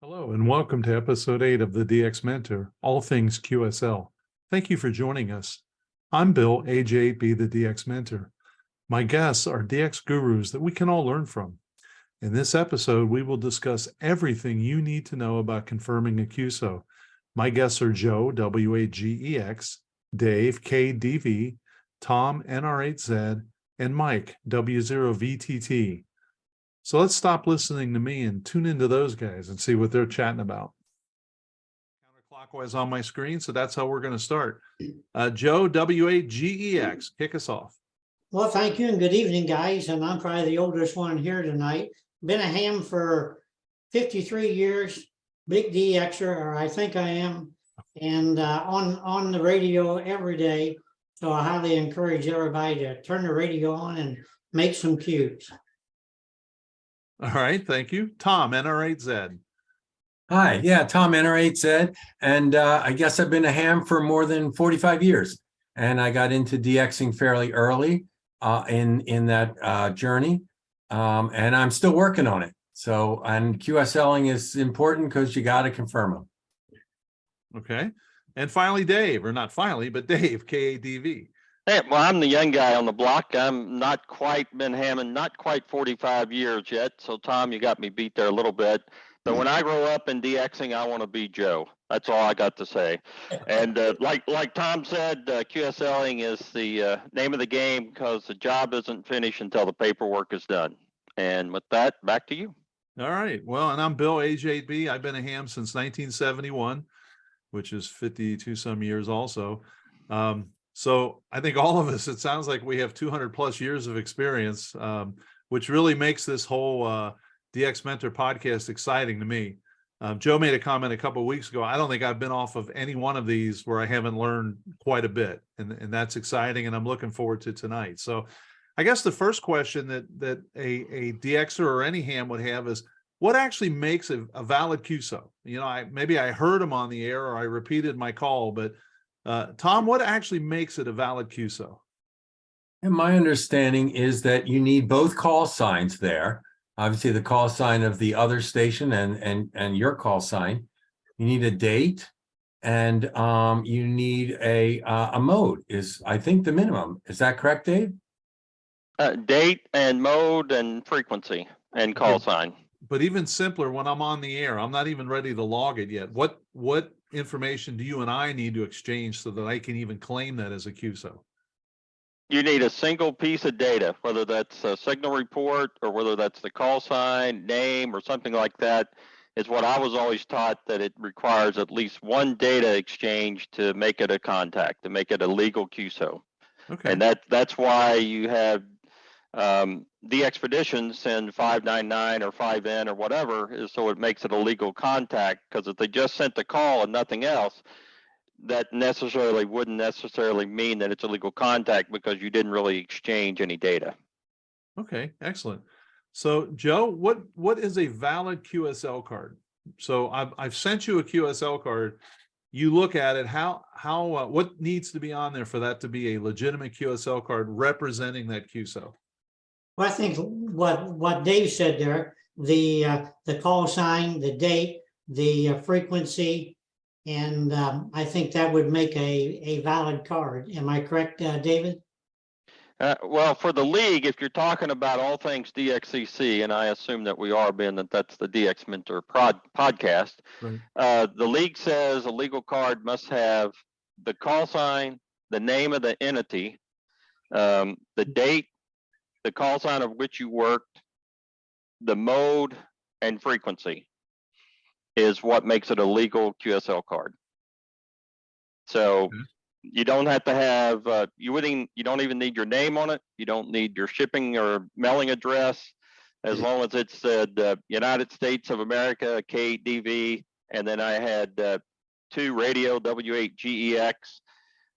Hello, and welcome to episode 8 of the DX Mentor, All Things QSL. Thank you for joining us. I'm Bill, age 8B, the DX Mentor. My guests are DX gurus that we can all learn from. In this episode, we will discuss everything you need to know about confirming a QSO. My guests are Joe, WAGEX, Dave, KDV, Tom, NR8Z, and Mike, W0VTT. So let's stop listening to me and tune into those guys and see what they're chatting about. Counterclockwise on my screen, so that's how we're going to start. Joe, WAGEX, kick us off. Well, thank you and good evening, guys. And I'm probably the oldest one here tonight. Been a ham for 53 years, big DXer, or I think I am, and on the radio every day. So I highly encourage everybody to turn the radio on and make some cues. All right, thank you. Tom, NR8Z. Hi, yeah, Tom, NR8Z, and I guess I've been a ham for more than 45 years, and I got into DXing fairly early in that journey, and I'm still working on it. So, and QSLing is important because you got to confirm them. Okay, and finally, Dave, or not finally, but Dave, KADV. Hey, well, I'm the young guy on the block. I'm not quite been hamming, not quite 45 years yet. So, Tom, you got me beat there a little bit. But when I grow up in DXing, I want to be Joe. That's all I got to say. And like Tom said, QSLing is the name of the game because the job isn't finished until the paperwork is done. And with that, back to you. All right, well, and I'm Bill, age 8B. I've been a ham since 1971, which is 52 some years also. So I think all of us, it sounds like we have 200 plus years of experience, which really makes this whole DX Mentor podcast exciting to me. Joe made a comment a couple of weeks ago. I don't think I've been off of any one of these where I haven't learned quite a bit, and that's exciting, and I'm looking forward to tonight. So I guess the first question that a DXer or any ham would have is, what actually makes a valid QSO? You know, maybe I heard him on the air or I repeated my call, but Tom, what actually makes it a valid QSO? And my understanding is that you need both call signs there. Obviously, the call sign of the other station and your call sign. You need a date, and you need a mode. Is I think the minimum. Is that correct, Dave? Date and mode and frequency and call sign. But even simpler, when I'm on the air, I'm not even ready to log it yet. What information do you and I need to exchange so that I can even claim that as a QSO? You need a single piece of data, whether that's a signal report or whether that's the call sign, name, or something like that, is what I was always taught, that it requires at least one data exchange to make it a contact, to make it a legal QSO. Okay. And that's why you have the expeditions send 599 or 5N or whatever, is so it makes it a legal contact. Because if they just sent the call and nothing else, that wouldn't necessarily mean that it's a legal contact, because you didn't really exchange any data. Okay, excellent. So Joe, what is a valid QSL card? So I've sent you a QSL card. You look at it, what needs to be on there for that to be a legitimate QSL card representing that QSO? Well, I think what Dave said there, the call sign, the date, the frequency, and I think that would make a valid card. Am I correct, David? Well, for the league, if you're talking about all things DXCC, and I assume that we are, being that that's the DX Mentor podcast, Right. The league says a legal card must have the call sign, the name of the entity, the date, the call sign of which you worked, the mode, and frequency is what makes it a legal QSL card. So you don't have to have, you don't even need your name on it. You don't need your shipping or mailing address, as long as it said United States of America, KDV, and then I had 2 radio, W8GEX,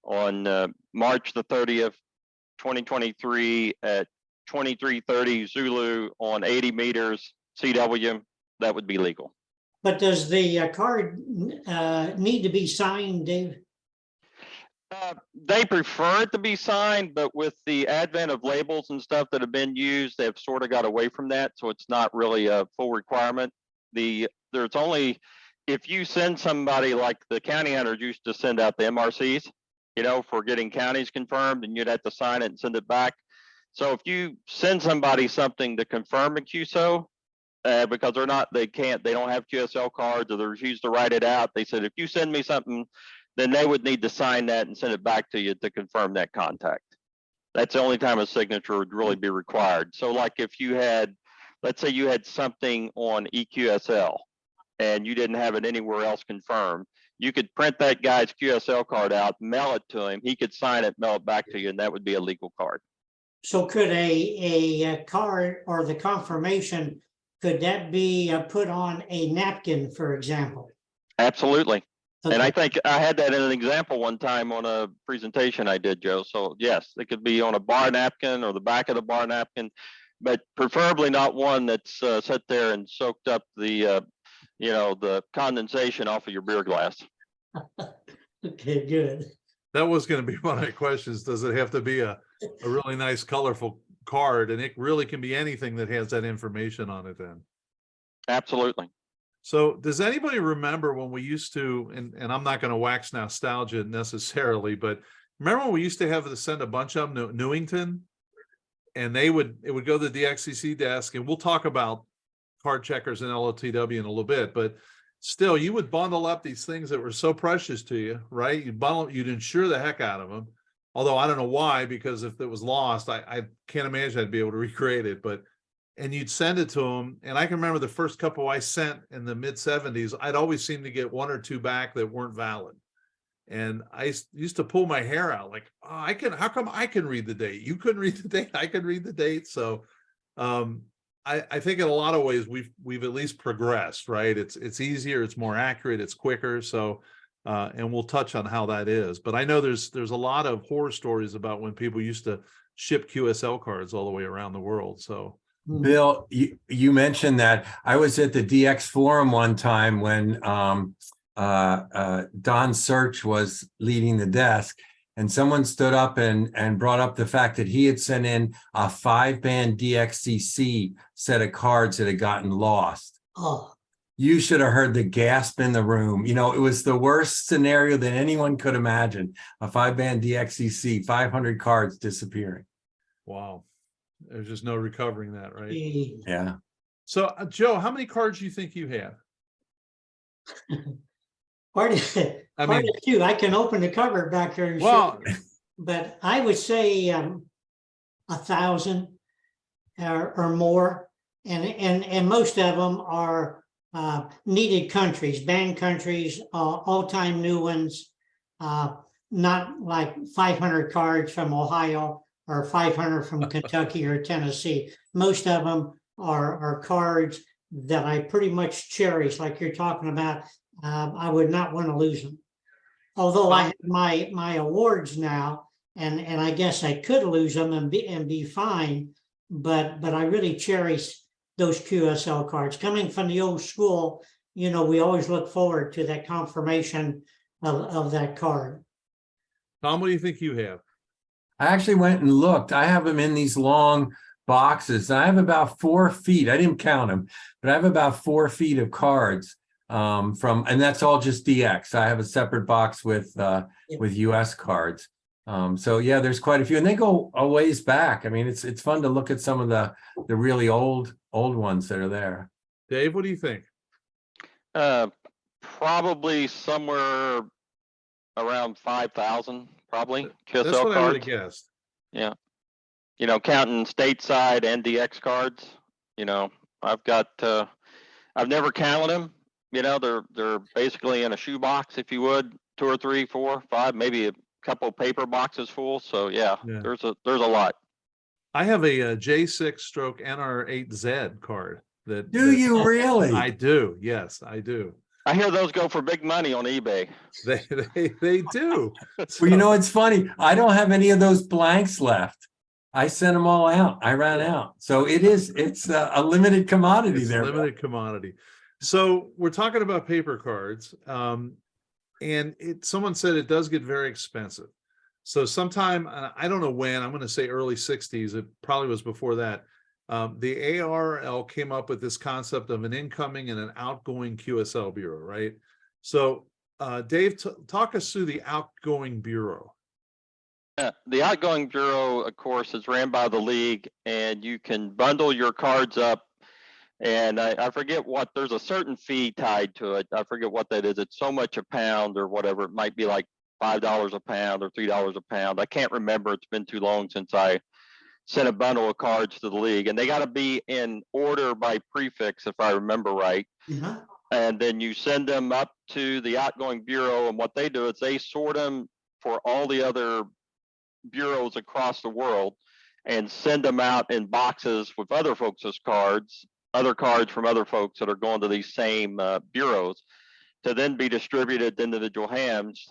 on March the 30th, 2023 at 2330 Zulu on 80 meters CW. That would be legal. But does the card need to be signed, Dave? They prefer it to be signed, but with the advent of labels and stuff that have been used, they've sort of got away from that. So it's not really a full requirement. The there's only, if you send somebody like the county hunters used to send out the MRCs, you know, for getting counties confirmed, and you'd have to sign it and send it back. So if you send somebody something to confirm a QSO, because they don't have QSL cards, or they refuse to write it out, they said, if you send me something, then they would need to sign that and send it back to you to confirm that contact. That's the only time a signature would really be required. So like if you had, let's say you had something on EQSL and you didn't have it anywhere else confirmed, you could print that guy's QSL card out, mail it to him, he could sign it, mail it back to you, and that would be a legal card. So could a card or the confirmation, could that be put on a napkin, for example? Absolutely. And I Okay. think I had that in an example one time on a presentation I did, Joe. So yes, it could be on a bar napkin or the back of the bar napkin, but preferably not one that's sat there and soaked up the, you know, the condensation off of your beer glass. Okay, good. That was going to be one of my questions. Does it have to be a really nice, colorful card? And it really can be anything that has that information on it then. Absolutely. So does anybody remember when we used to, and I'm not going to wax nostalgia necessarily, but remember when we used to have to send a bunch of them to Newington, and it would go to the DXCC desk, and we'll talk about card checkers and LoTW in a little bit, but still you would bundle up these things that were so precious to you, right? You'd insure the heck out of them. Although I don't know why, because if it was lost, I can't imagine I'd be able to recreate it, and you'd send it to them. And I can remember the first couple I sent in the mid 70s, I'd always seem to get one or two back that weren't valid. And I used to pull my hair out like, oh, how come I can read the date? You couldn't read the date. I can read the date. So I think in a lot of ways we've at least progressed, right? It's easier, it's more accurate, it's quicker. So and we'll touch on how that is. But I know there's a lot of horror stories about when people used to ship QSL cards all the way around the world. So Bill, you mentioned that. I was at the DX forum one time when Don Search was leading the desk, and someone stood up and brought up the fact that he had sent in a 5-band DXCC set of cards that had gotten lost. Oh, You should have heard the gasp in the room. You know, it was the worst scenario that anyone could imagine. A 5-band DXCC, 500 cards disappearing. wow. There's just no recovering that, right? gee. Yeah. So Joe, how many cards do you think you have? Quite a few. I can open the cover back there and show Well, you. But I would say 1,000 or more, and most of them are needed countries, banned countries, all-time new ones, not like 500 cards from Ohio or 500 from Kentucky or Tennessee. Most of them are cards that I pretty much cherish, like you're talking about. I would not want to lose them. Although I have my awards now, and I guess I could lose them and be fine, but I really cherish those QSL cards. Coming from the old school, you know, we always look forward to that confirmation of that card. Tom, what do you think you have? I actually went and looked. I have them in these long boxes. I have about 4 feet. I didn't count them, but I have about 4 feet of cards and that's all just DX. I have a separate box with US cards. So yeah, there's quite a few, and they go a ways back. I mean, it's fun to look at some of the really old ones that are there. Dave, what do you think? Probably somewhere around 5,000, probably That's QSL what I would have cards. guessed. Yeah. You know, counting stateside and DX cards, you know, I've never counted them. You know, they're basically in a shoebox, if you would, 2 or 3, 4, 5, maybe a couple paper boxes full. So yeah. There's a lot. I have a J6/NR8Z card. Do you really? I do. Yes, I do. I hear those go for big money on eBay. They do. Well, you know, it's funny. I don't have any of those blanks left. I sent them all out. I ran out. So it's a limited commodity It's there. limited commodity. So we're talking about paper cards. And someone said it does get very expensive. So sometime, I don't know when, I'm going to say early 60s, it probably was before that. the ARL came up with this concept of an incoming and an outgoing QSL bureau, right? So, Dave, talk us through the outgoing bureau. The outgoing bureau, of course, is ran by the league, and you can bundle your cards up. And I forget what, there's a certain fee tied to it. I forget what that is. It's so much a pound or whatever. It might be like $5 a pound or $3 a pound. I can't remember. It's been too long since I sent a bundle of cards to the league, and they got to be in order by prefix, if I remember right. Uh-huh. And then you send them up to the outgoing bureau, and what they do is they sort them for all the other bureaus across the world and send them out in boxes with other folks' cards, other cards from other folks that are going to these same bureaus, to then be distributed to individual hams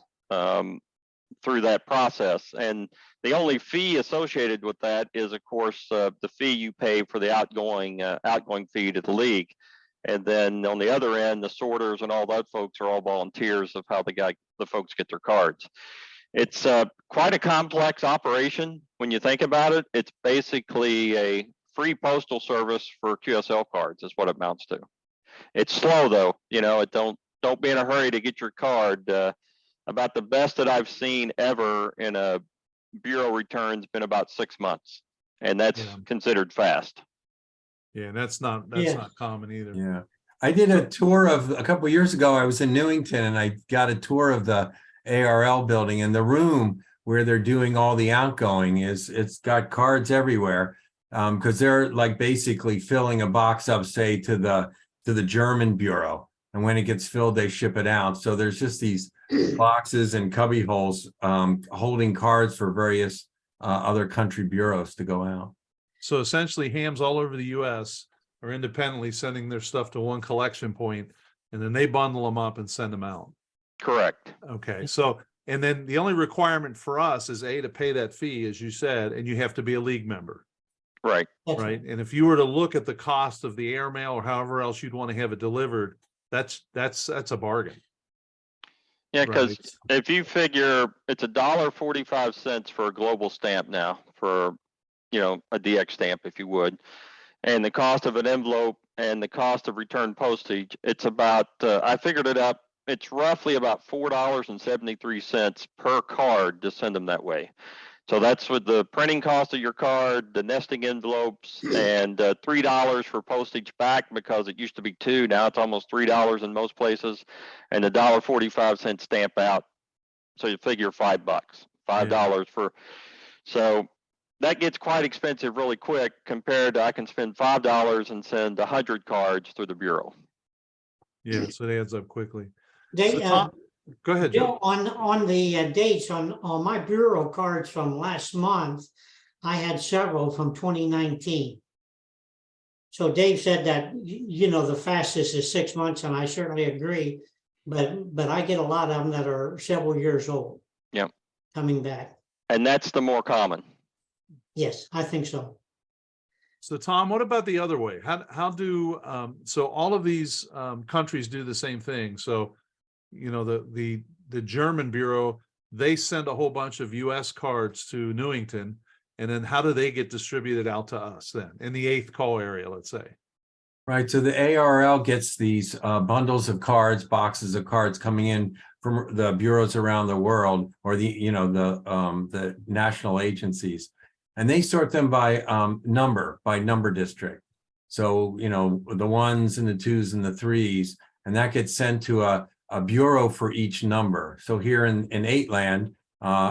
through that process. And the only fee associated with that is, of course, the fee you pay for the outgoing fee to the league. And then on the other end, the sorters and all that folks are all volunteers of how the folks get their cards. It's quite a complex operation when you think about it. It's basically a free postal service for QSL cards is what it amounts to. It's slow though, don't be in a hurry to get your card. About the best that I've seen ever in a bureau return's been about 6 months, and that's considered fast. Yeah, that's not common either. Yeah. I did a tour of a couple of years ago. I was in Newington and I got a tour of the ARL building, and the room where they're doing all the outgoing it's got cards everywhere. Because they're like basically filling a box up, say, to the German bureau. And when it gets filled, they ship it out. So there's just these boxes and cubby holes holding cards for various other country bureaus to go out. So essentially hams all over the US are independently sending their stuff to one collection point, and then they bundle them up and send them out. Correct. Okay. So, and then the only requirement for us is to pay that fee, as you said, and you have to be a league member. Right. Right. And if you were to look at the cost of the airmail or however else you'd want to have it delivered, that's a bargain. Yeah, because Right. if you figure it's $1.45 for a global stamp now for, a DX stamp, if you would, and the cost of an envelope and the cost of return postage, it's about, I figured it up, it's roughly about $4.73 per card to send them that way. So that's with the printing cost of your card, the nesting envelopes, and $3 for postage back, because it used to be $2, now it's almost $3 in most places, and $1.45 stamp out. So you figure $5 for. So that gets quite expensive really quick compared to I can spend $5 and send 100 cards through the bureau. Yeah, so it adds up quickly. They, Go ahead, Bill, Joe. on the dates on my bureau cards from last month, I had several from 2019. So Dave said that, the fastest is 6 months, and I certainly agree. But I get a lot of them that are several years old. Yep. Coming back. And that's the more common. Yes, I think so. So Tom, what about the other way? How do so all of these countries do the same thing? So, the German bureau, they send a whole bunch of US cards to Newington, and then how do they get distributed out to us then in the 8th call area, let's say? Right. So the ARL gets these bundles of cards, boxes of cards coming in from the bureaus around the world, or the national agencies, and they sort them by number district. So, the 1s and the 2s and the 3s, and that gets sent to a bureau for each number. So here in 8-land,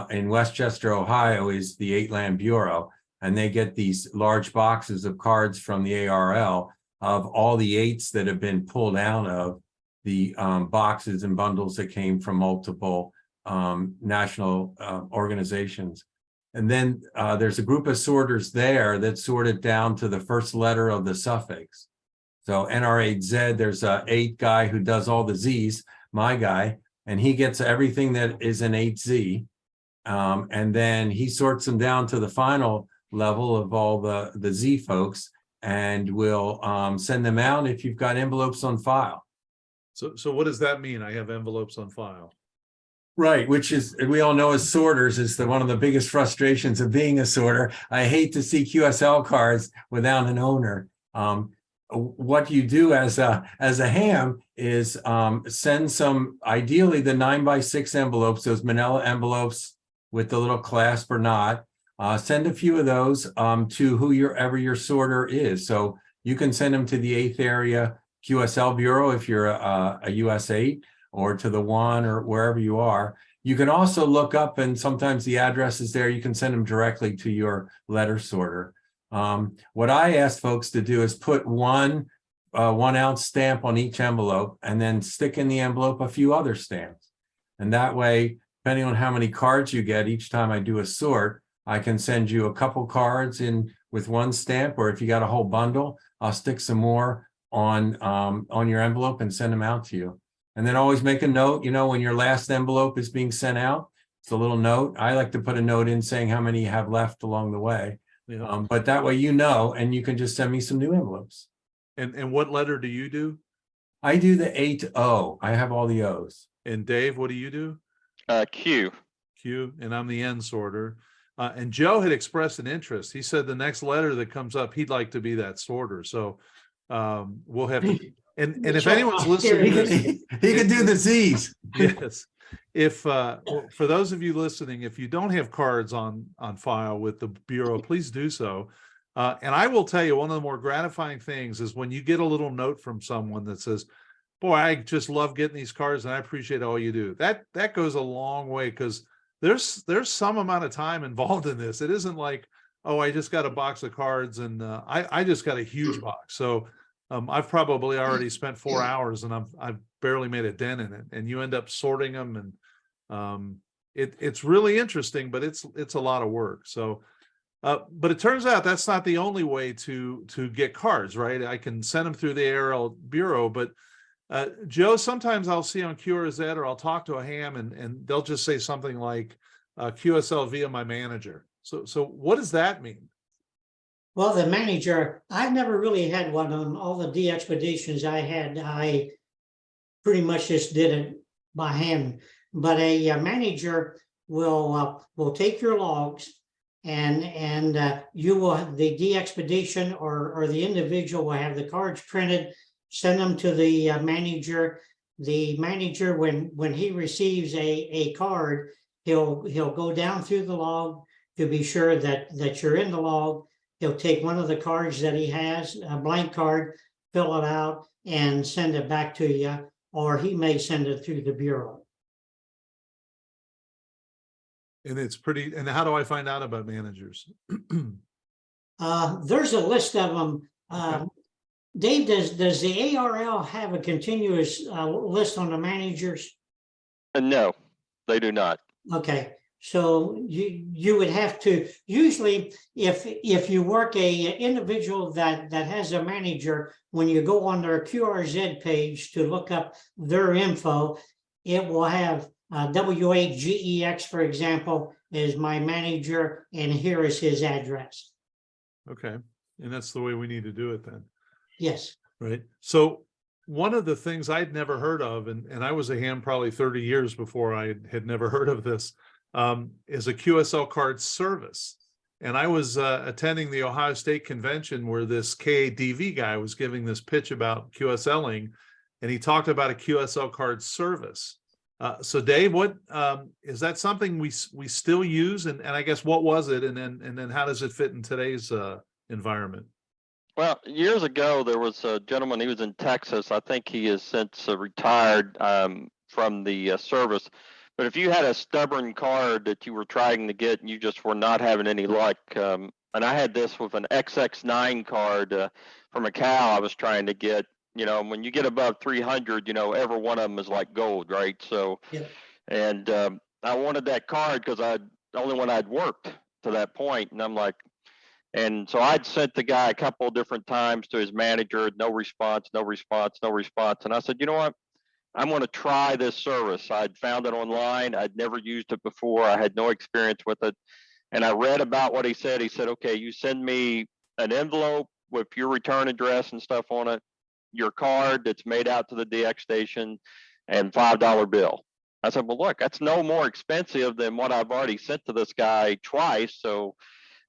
in Westchester, Ohio, is the 8-land bureau, and they get these large boxes of cards from the ARL of all the 8s that have been pulled out of the boxes and bundles that came from multiple national organizations. And then there's a group of sorters there that sort it down to the first letter of the suffix. So NR8Z, there's a 8 guy who does all the Z's, my guy, and he gets everything that is an 8Z. And then he sorts them down to the final level of all the Z folks, and will send them out if you've got envelopes on file. So what does that mean? I have envelopes on file. Right, which is, we all know as sorters is one of the biggest frustrations of being a sorter. I hate to see QSL cards without an owner. What you do as a ham is send some, ideally the 9x6 envelopes, those manila envelopes with the little clasp or knot. Send a few of those to whoever your sorter is. So you can send them to the 8th area QSL Bureau if you're a US 8, or to the 1 or wherever you are. You can also look up, and sometimes the address is there. You can send them directly to your letter sorter. What I ask folks to do is put one 1 ounce stamp on each envelope and then stick in the envelope a few other stamps. And that way, depending on how many cards you get each time I do a sort, I can send you a couple cards in with 1 stamp, or if you got a whole bundle, I'll stick some more on your envelope and send them out to you. And then always make a note, when your last envelope is being sent out, it's a little note. I like to put a note in saying how many you have left along the way. Yeah. But that way, and you can just send me some new envelopes. And what letter do you do? I do the 8O. I have all the O's. And Dave, what do you do? Q. Q, and I'm the N sorter. And Joe had expressed an interest. He said the next letter that comes up, he'd like to be that sorter. So we'll have to. And if anyone's listening, he could do the Z's. Yes. If for those of you listening, if you don't have cards on file with the Bureau, please do so. And I will tell you, one of the more gratifying things is when you get a little note from someone that says, boy, I just love getting these cards and I appreciate all you do. That goes a long way, because there's some amount of time involved in this. It isn't like, oh, I just got a box of cards and I just got a huge box. So I've probably already spent 4 hours and I've barely made a dent in it, and you end up sorting them, and it's really interesting, but it's a lot of work. So, but it turns out that's not the only way to get cards, right? I can send them through the ARL Bureau, but Joe, sometimes I'll see on QRZ, or I'll talk to a ham and they'll just say something like QSL via my manager. So what does that mean? Well, the manager, I've never really had one on all the DXpeditions I had. I pretty much just did it by hand. But a manager will take your logs, and you will, the DXpedition or the individual will have the cards printed, send them to the manager. The manager, when he receives a card, he'll go down through the log to be sure that you're in the log. He'll take one of the cards that he has, a blank card, fill it out, and send it back to you, or he may send it through the Bureau. And it's pretty, and how do I find out about managers? There's a list of them. Okay. Dave, does the ARL have a continuous list on the managers? No, they do not. Okay. So you would have to, usually if you work a individual that has a manager, when you go on their QRZ page to look up their info, it will have W8GEX, for example, is my manager, and here is his address. Okay. And that's the way we need to do it then. Yes. Right. So one of the things I'd never heard of, and I was a ham probably 30 years before I had never heard of this, is a QSL card service. And I was attending the Ohio State Convention where this KADV guy was giving this pitch about QSLing, and he talked about a QSL card service. So Dave, what is that something we still use? And I guess what was it? And then how does it fit in today's environment? Well, years ago, there was a gentleman, he was in Texas. I think he has since retired from the service. But if you had a stubborn card that you were trying to get and you just were not having any luck, and I had this with an XX9 card from a cow I was trying to get, when you get above 300, every one of them is like gold, right? So, Yep. And I wanted that card because the only one I'd worked to that point, and I'm like, and so I'd sent the guy a couple of different times to his manager, no response, no response, no response. And I said, you know what? I'm going to try this service. I'd found it online. I'd never used it before. I had no experience with it. And I read about what he said. He said, okay, you send me an envelope with your return address and stuff on it, your card that's made out to the DX station, and $5 bill. I said, well, look, that's no more expensive than what I've already sent to this guy twice. So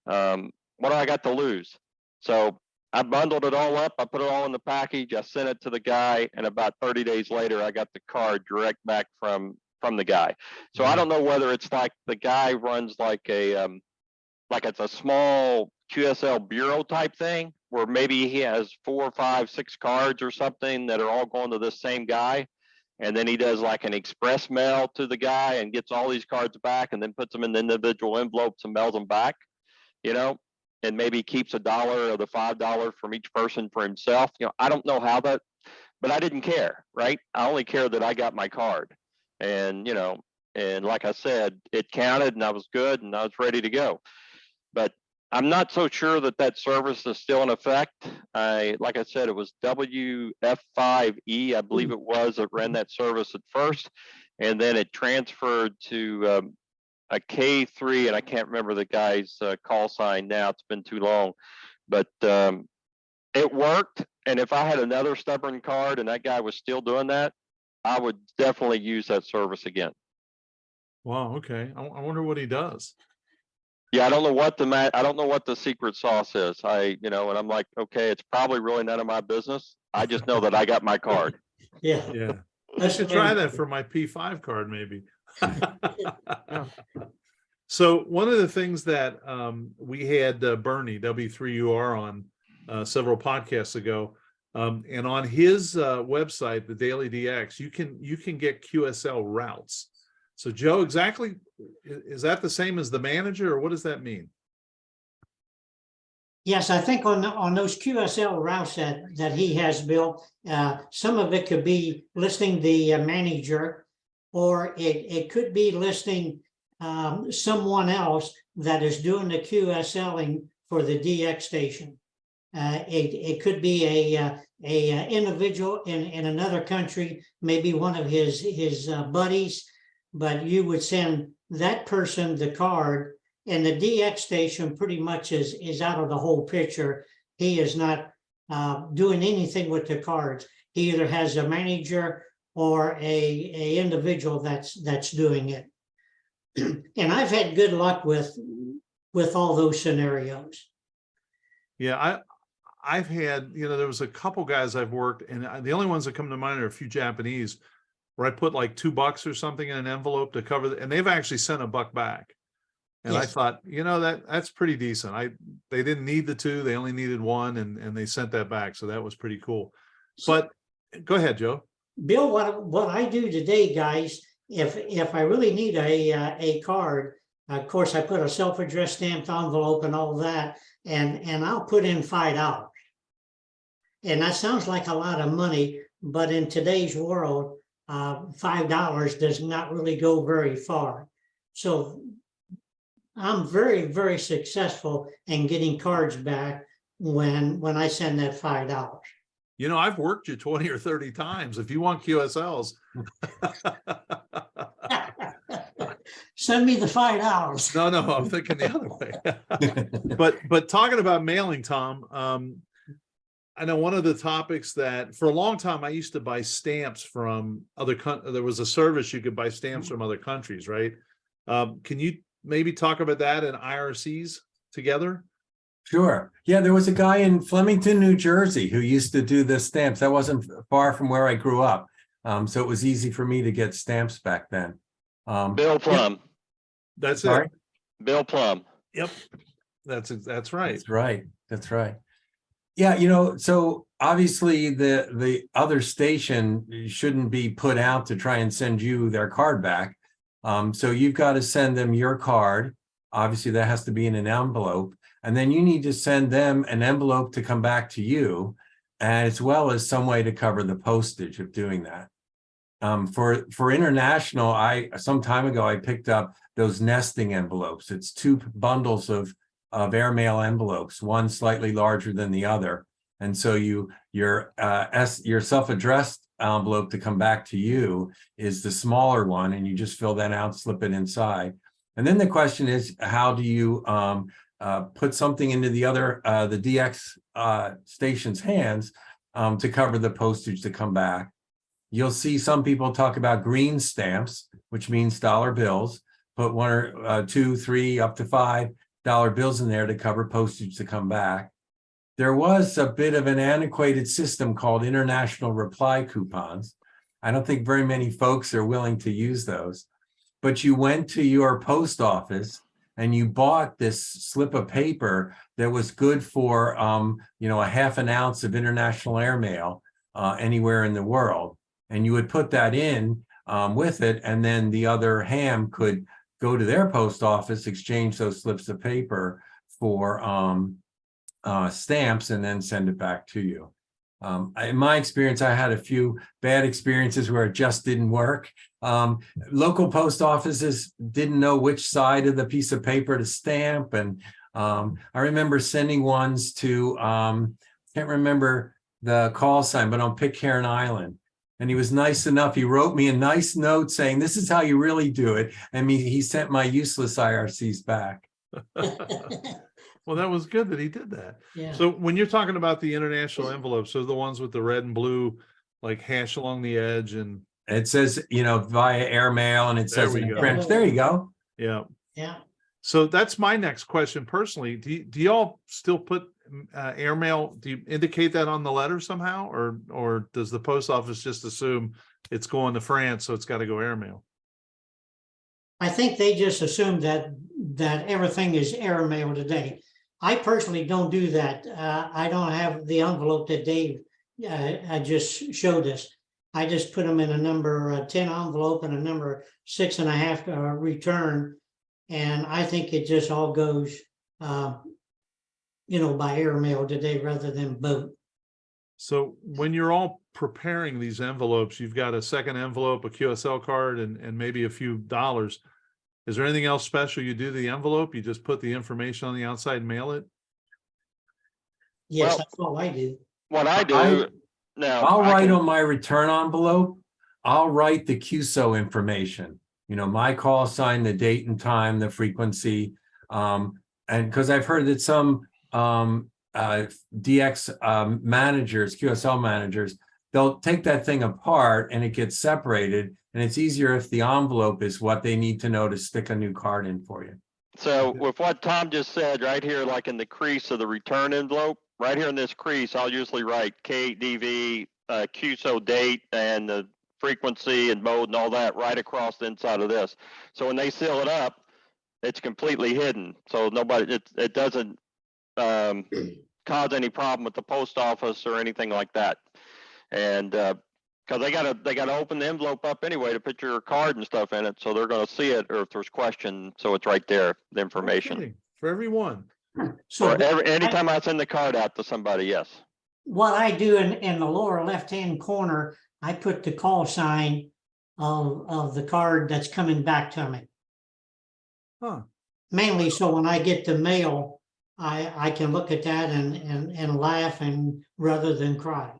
what do I got to lose? So I bundled it all up. I put it all in the package. I sent it to the guy, and about 30 days later, I got the card direct back from the guy. So I don't know whether it's like the guy runs like like it's a small QSL bureau type thing, where maybe he has 4, 5, 6 cards or something that are all going to this same guy. And then he does like an express mail to the guy and gets all these cards back, and then puts them in individual envelopes and mails them back, and maybe keeps $1 of the $5 from each person for himself. I don't know how that, but I didn't care, right? I only care that I got my card, and, and like I said, it counted and I was good and I was ready to go. But I'm not so sure that that service is still in effect. Like I said, it was WF5E, I believe it was, that ran that service at first, and then it transferred to a K3, and I can't remember the guy's call sign now. It's been too long, but it worked. And if I had another stubborn card and that guy was still doing that, I would definitely use that service again. Wow. Okay. I wonder what he does. Yeah, I don't know what the secret sauce is. And I'm like, okay, it's probably really none of my business. I just know that I got my card. Yeah. Yeah. I should try that for my P5 card, maybe. So one of the things that we had Bernie W3UR on several podcasts ago, and on his website, the Daily DX, you can get QSL routes. So Joe, exactly, is that the same as the manager, or what does that mean? Yes, I think on those QSL routes that he has built, some of it could be listing the manager, or it could be listing someone else that is doing the QSLing for the DX station. It could be a individual in another country, maybe one of his buddies, but you would send that person the card, and the DX station pretty much is out of the whole picture. He is not doing anything with the cards. He either has a manager or a individual that's doing it. And I've had good luck with all those scenarios. Yeah, I've had, there was a couple guys I've worked, and the only ones that come to mind are a few Japanese, where I put like $2 or something in an envelope to cover and they've actually sent $1 back. And yes. I thought, that's pretty decent. They didn't need the 2, they only needed 1, and they sent that back. So that was pretty cool. But go ahead, Joe. Bill, what I do today, guys, if I really need a card, of course I put a self-addressed stamped envelope and all that, and I'll put in $5. And that sounds like a lot of money, but in today's world, $5 does not really go very far. So I'm very, very successful in getting cards back when I send that $5. I've worked you 20 or 30 times. If you want QSLs, send me the $5. No, I'm thinking the other way. But talking about mailing, Tom, I know one of the topics that for a long time I used to buy stamps from other countries. There was a service you could buy stamps from other countries, right? Can you maybe talk about that and IRCs together? Sure. Yeah, there was a guy in Flemington, New Jersey, who used to do the stamps. That wasn't far from where I grew up, so it was easy for me to get stamps back then. Bill Plum. That's Sorry? it. Bill Plum. Yep, that's right. That's right. That's right. Yeah, so obviously the other station shouldn't be put out to try and send you their card back. So you've got to send them your card. Obviously, that has to be in an envelope. And then you need to send them an envelope to come back to you, as well as some way to cover the postage of doing that. For international, some time ago, I picked up those nesting envelopes. It's 2 bundles of airmail envelopes, one slightly larger than the other. And so your self-addressed envelope to come back to you is the smaller one, and you just fill that out, slip it inside. And then the question is, how do you put something into the DX station's hands to cover the postage to come back? You'll see some people talk about green stamps, which means dollar bills. Put one or two, three, up to $5 bills in there to cover postage to come back. There was a bit of an antiquated system called international reply coupons. I don't think very many folks are willing to use those, but you went to your post office and you bought this slip of paper that was good for, a half an ounce of international airmail anywhere in the world. And you would put that in with it, and then the other ham could go to their post office, exchange those slips of paper for stamps, and then send it back to you. In my experience, I had a few bad experiences where it just didn't work. Local post offices didn't know which side of the piece of paper to stamp. And I remember sending ones to, can't remember the call sign, but on Pitcairn Island. And he was nice enough. He wrote me a nice note saying, this is how you really do it. And he sent my useless IRCs back. Well, that was good that he did that. Yeah. So when you're talking about the international envelopes, so the ones with the red and blue, like hash along the edge, and it says, via airmail, and it There says we in go. French. There you go. yeah. Yeah. So that's my next question personally. Do y'all still put airmail? Do you indicate that on the letter somehow, or does the post office just assume it's going to France, so it's got to go airmail? I think they just assume that everything is airmail today. I personally don't do that. I don't have the envelope that Dave just showed us. I just put them in a number 10 envelope and a number 6.5 return. And I think it just all goes, by airmail today rather than boat. So when you're all preparing these envelopes, you've got a second envelope, a QSL card, and maybe a few dollars. Is there anything else special you do to the envelope? You just put the information on the outside and mail it? Yes, Well, that's all I do. What I do now, I'll I write can- on my return envelope, I'll write the QSO information, my call sign, the date and time, the frequency. And because I've heard that some DX managers, QSL managers, they'll take that thing apart and it gets separated. And it's easier if the envelope is what they need to know to stick a new card in for you. So with what Tom just said, right here, like in the crease of the return envelope, right here in this crease, I'll usually write KDV, QSO date, and the frequency and mode and all that right across the inside of this. So when they seal it up, it's completely hidden. So it doesn't cause any problem with the post office or anything like that. And because they gotta open the envelope up anyway to put your card and stuff in it, so they're gonna see it, or if there's question, so it's right there, the information. Okay, for everyone. So Anytime I send the card out to somebody, yes. what I do in the lower left-hand corner, I put the call sign of the card that's coming back to me. Huh. Mainly so when I get the mail, I can look at that and laugh and rather than cry.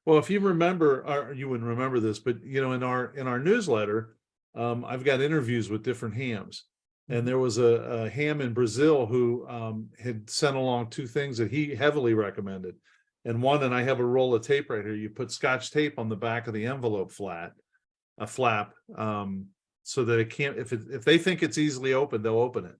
Well, if you remember, or you wouldn't remember this, but in our newsletter, I've got interviews with different hams. And there was a ham in Brazil who had sent along two things that he heavily recommended. And one, and I have a roll of tape right here, you put Scotch tape on the back of the envelope flap, so that it can't, if they think it's easily opened, they'll open it.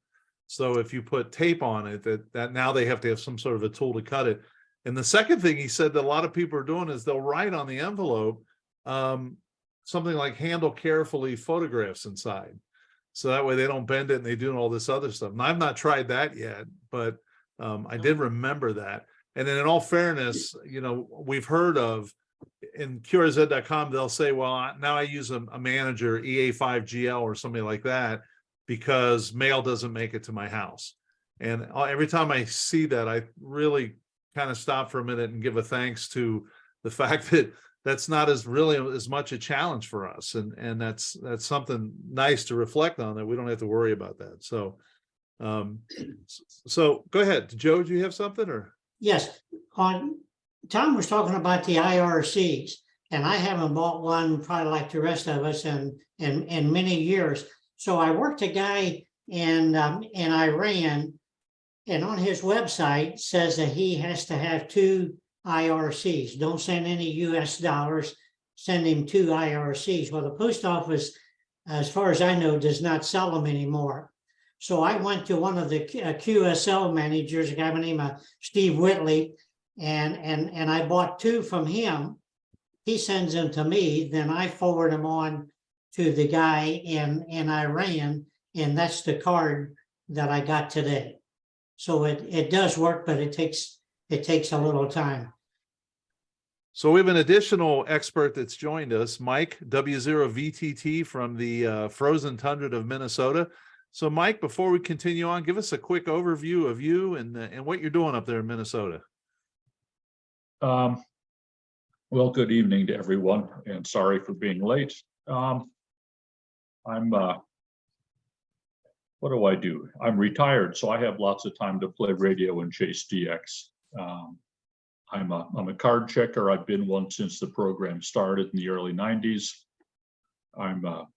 So if you put tape on it, that now they have to have some sort of a tool to cut it. And the second thing he said that a lot of people are doing is they'll write on the envelope something like handle carefully photographs inside. So that way they don't bend it and they do all this other stuff. And I've not tried that yet, but I did remember that. And then in all fairness, we've heard of in QRZ.com, they'll say, well, now I use a manager EA5GL or something like that because mail doesn't make it to my house. And every time I see that, I really kind of stop for a minute and give a thanks to the fact that that's not as much a challenge for us. And that's something nice to reflect on, that we don't have to worry about that. So, so go ahead. Joe, do you have something or? Yes, Tom was talking about the IRCs, and I haven't bought one probably like the rest of us in many years. So I worked a guy in Iran, and on his website says that he has to have 2 IRCs. Don't send any US dollars, send him to IRCs. Well, the post office, as far as I know, does not sell them anymore. So I went to one of the QSL managers, a guy by the name of Steve Whitley, and I bought 2 from him. He sends them to me, then I forward them on to the guy in Iran, and that's the card that I got today. So it does work, but it takes a little time. So we have an additional expert that's joined us, Mike W0VTT from the frozen tundra of Minnesota. So Mike, before we continue on, give us a quick overview of you and what you're doing up there in Minnesota. Well, good evening to everyone, and sorry for being late. What do I do? I'm retired, so I have lots of time to play radio and chase DX. I'm a card checker. I've been one since the program started in the early 90s. I'm a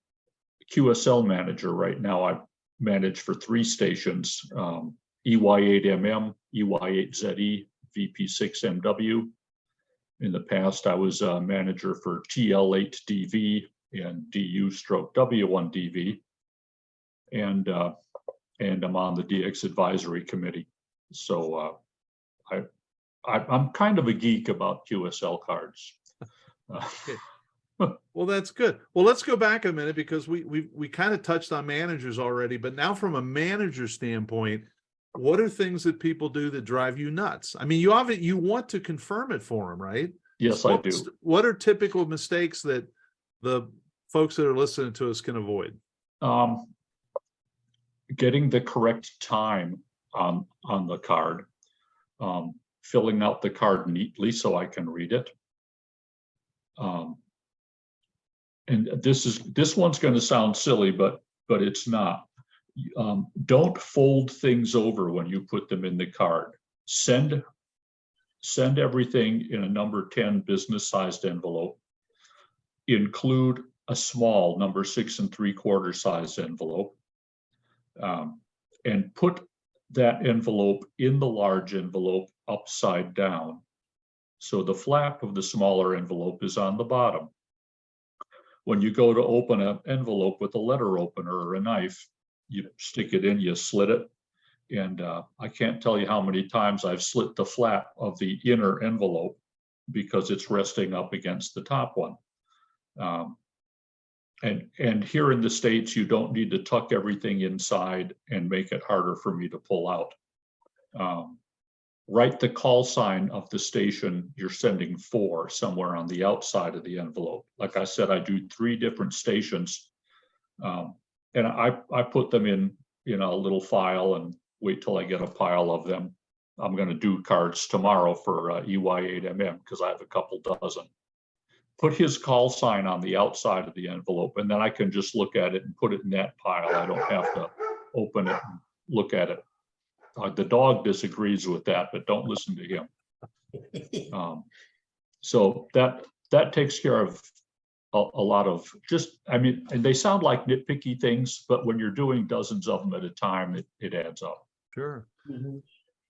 QSL manager right now. I manage for 3 stations, EY8MM, EY8ZE, VP6MW. In the past, I was a manager for TL8DV and DU/W1DV. And I'm on the DX advisory committee. So I'm kind of a geek about QSL cards. Well, that's good. Well, let's go back a minute because we kind of touched on managers already, but now from a manager standpoint, what are things that people do that drive you nuts? I mean, you want to confirm it for them, right? Yes, I do. What are typical mistakes that the folks that are listening to us can avoid? Getting the correct time on the card, filling out the card neatly so I can read it. And this one's going to sound silly, but it's not. Don't fold things over when you put them in the card. Send everything in a number 10 business-sized envelope. Include a small number 6 3/4 size envelope. And put that envelope in the large envelope upside down. So the flap of the smaller envelope is on the bottom. When you go to open an envelope with a letter opener or a knife, you stick it in, you slit it. And I can't tell you how many times I've slit the flap of the inner envelope because it's resting up against the top one. And here in the States, you don't need to tuck everything inside and make it harder for me to pull out. Write the call sign of the station you're sending for somewhere on the outside of the envelope. Like I said, I do 3 different stations. And I put them in a little file and wait till I get a pile of them. I'm going to do cards tomorrow for EY8MM because I have a couple dozen. Put his call sign on the outside of the envelope, and then I can just look at it and put it in that pile. I don't have to open it and look at it. The dog disagrees with that, but don't listen to him. So that takes care of a lot of and they sound like nitpicky things, but when you're doing dozens of them at a time, it adds up. Sure. Mm-hmm.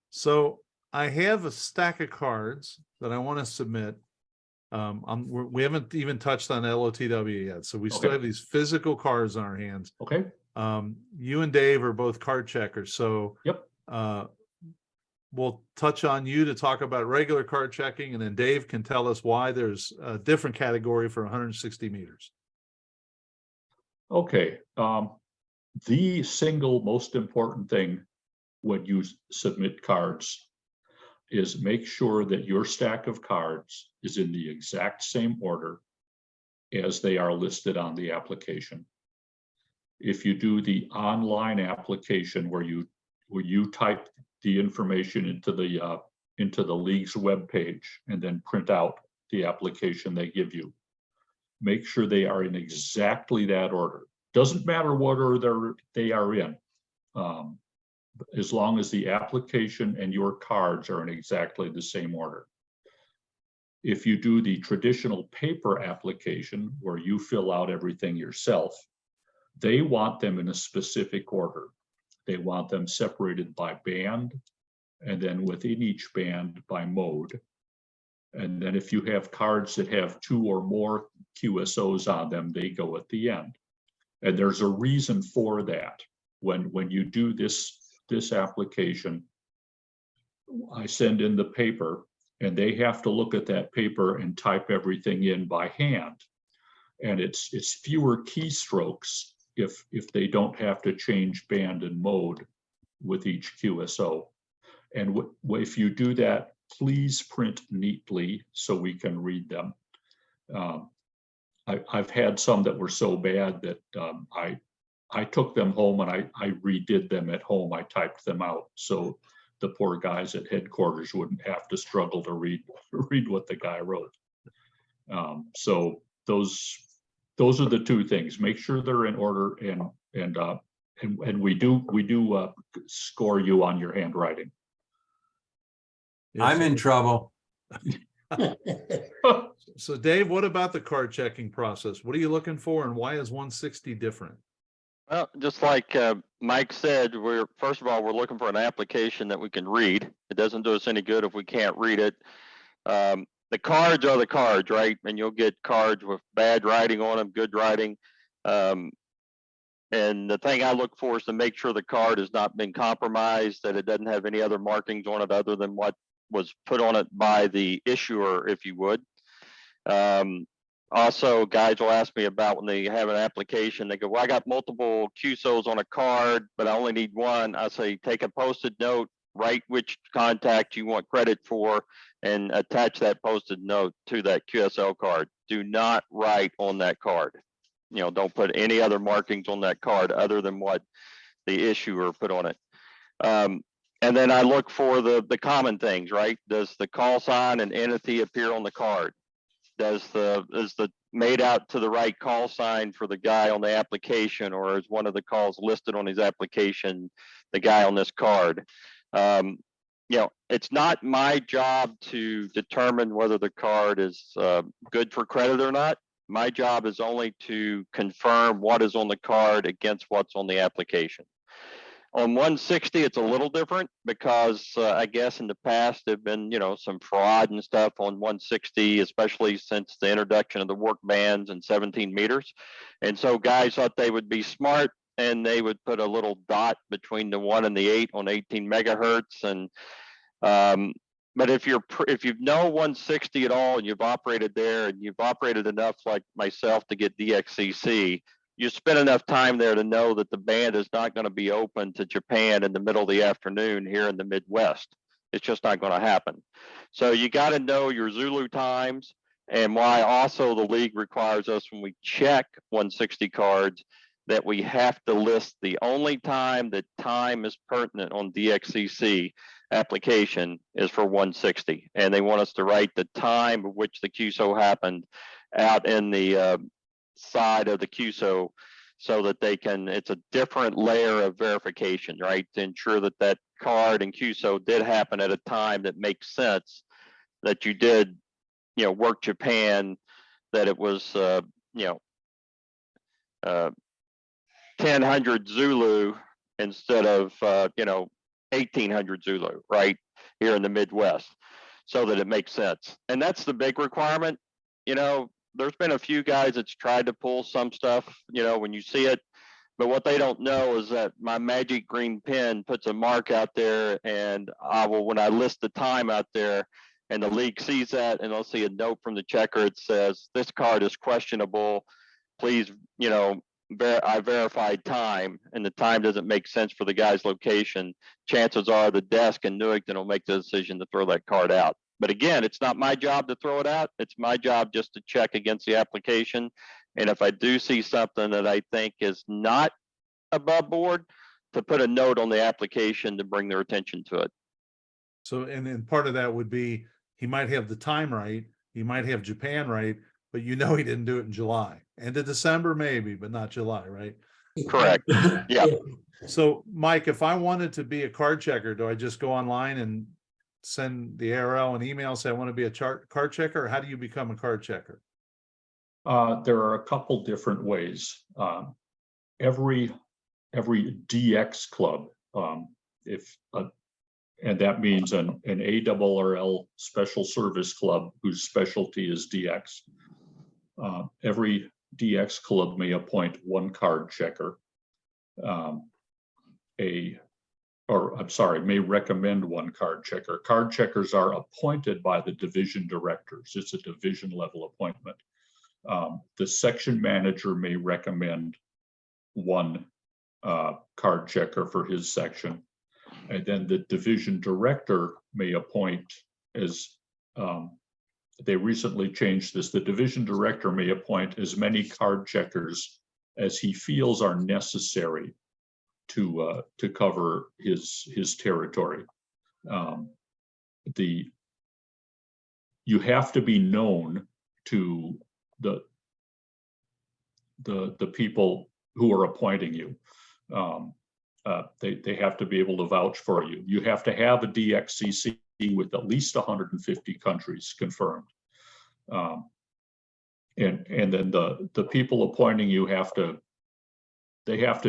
So I have a stack of cards that I want to submit. We haven't even touched on LoTW yet, so we still have these physical cards in our hands. Okay. You and Dave are both card checkers, so yep. We'll touch on you to talk about regular card checking, and then Dave can tell us why there's a different category for 160 meters. Okay. The single most important thing when you submit cards is make sure that your stack of cards is in the exact same order as they are listed on the application. If you do the online application where you type the information into the league's webpage and then print out the application they give you, make sure they are in exactly that order. Doesn't matter what order they are in, as long as the application and your cards are in exactly the same order. If you do the traditional paper application where you fill out everything yourself, they want them in a specific order. They want them separated by band, and then within each band by mode. And then if you have cards that have 2 or more QSOs on them, they go at the end. And there's a reason for that. When you do this application, I send in the paper and they have to look at that paper and type everything in by hand. And it's fewer keystrokes if they don't have to change band and mode with each QSO. And if you do that, please print neatly so we can read them. I've had some that were so bad that I took them home and I redid them at home. I typed them out so the poor guys at headquarters wouldn't have to struggle to read what the guy wrote. So those are the two things. Make sure they're in order, and we do score you on your handwriting. Yes, I'm in trouble. So Dave, what about the card checking process? What are you looking for and why is 160 different? Well, just like Mike said, first of all, we're looking for an application that we can read. It doesn't do us any good if we can't read it. The cards are the cards, right? And you'll get cards with bad writing on them, good writing. And the thing I look for is to make sure the card has not been compromised, that it doesn't have any other markings on it other than what was put on it by the issuer, if you would. Also, guys will ask me about when they have an application, they go, well, I got multiple QSOs on a card, but I only need one. I say, take a Post-it note, write which contact you want credit for, and attach that Post-it note to that QSL card. Do not write on that card. Don't put any other markings on that card other than what the issuer put on it. And then I look for the common things, right? Does the call sign and entity appear on the card? Is the made out to the right call sign for the guy on the application, or is one of the calls listed on his application the guy on this card? It's not my job to determine whether the card is good for credit or not. My job is only to confirm what is on the card against what's on the application. On 160, it's a little different because I guess in the past there've been, some fraud and stuff on 160, especially since the introduction of the work bands and 17 meters. And so guys thought they would be smart and they would put a little dot between the 1 and the 8 on 18 megahertz. And but if you know 160 at all and you've operated there and you've operated enough like myself to get DXCC, you spend enough time there to know that the band is not going to be open to Japan in the middle of the afternoon here in the Midwest. It's just not going to happen. So you got to know your Zulu times, and why also the league requires us when we check 160 cards that we have to list the only time that time is pertinent on DXCC application is for 160. And they want us to write the time of which the QSO happened out in the side of the QSO so that they can, it's a different layer of verification, right? To ensure that that card and QSO did happen at a time that makes sense, that you did, work Japan, that it was, 1000 Zulu instead of, 1800 Zulu, right? Here in the Midwest, so that it makes sense. And that's the big requirement. There's been a few guys that's tried to pull some stuff, when you see it, but what they don't know is that my magic green pen puts a mark out there, and when I list the time out there and the league sees that and they'll see a note from the checker, it says, this card is questionable. Please, I verified time, and the time doesn't make sense for the guy's location. Chances are the desk in Newington will make the decision to throw that card out. But again, it's not my job to throw it out. It's my job just to check against the application. And if I do see something that I think is not above board, to put a note on the application to bring their attention to it. So, and then part of that would be, he might have the time right, he might have Japan right, but he didn't do it in July. End of December, maybe, but not July, right? Correct. Yeah. So Mike, if I wanted to be a card checker, do I just go online and send the ARL an email, say I want to be a card checker, or how do you become a card checker? There are a couple different ways. Every DX club, and that means an ARRL special service club whose specialty is DX, Every DX club may appoint one card checker. May recommend one card checker. Card checkers are appointed by the division directors. It's a division level appointment. The section manager may recommend one card checker for his section. And then the division director may appoint, as they recently changed this, the division director may appoint as many card checkers as he feels are necessary to cover his territory. You have to be known to the people who are appointing you. They have to be able to vouch for you. You have to have a DXCC with at least 150 countries confirmed. And then the people appointing you have to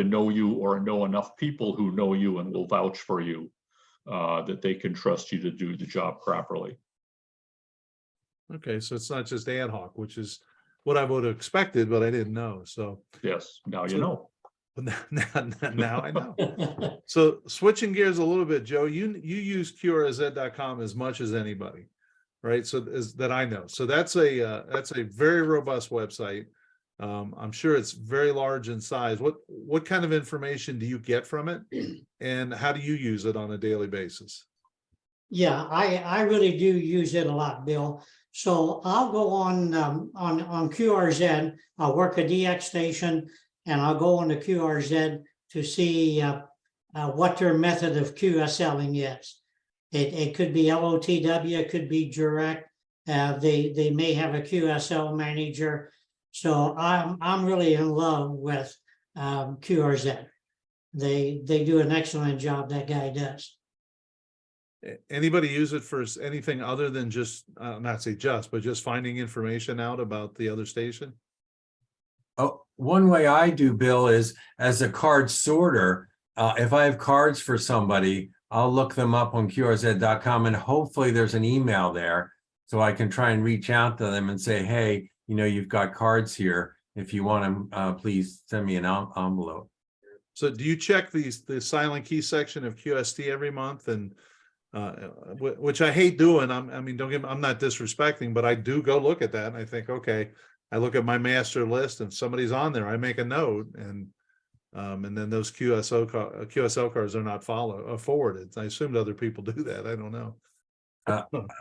know you or know enough people who know you and will vouch for you, that they can trust you to do the job properly. Okay, so it's not just ad hoc, which is what I would have expected, but I didn't know. So Yes, now So- you know. now I know. So switching gears a little bit, Joe, you use QRZ.com as much as anybody, right? So that I know. So that's a very robust website. I'm sure it's very large in size. What kind of information do you get from it, and how do you use it on a daily basis? Yeah, I really do use it a lot, Bill. So I'll go on QRZ. I'll work a DX station, and I'll go on the QRZ to see what their method of QSLing is. It could be LoTW, it could be direct. They may have a QSL manager. So I'm really in love with QRZ. They do an excellent job, that guy does. Anybody use it for anything other than just, not say just, but just finding information out about the other station? Oh, one way I do, Bill, is as a card sorter. If I have cards for somebody, I'll look them up on QRZ.com, and hopefully there's an email there so I can try and reach out to them and say, hey, you've got cards here. If you want them, please send me an envelope. So do you check the silent key section of QST every month? And which I hate doing. I'm not disrespecting, but I do go look at that, and I think, okay, I look at my master list, and somebody's on there, I make a note, and then those QSL cards are not forwarded. I assumed other people do that. I don't know.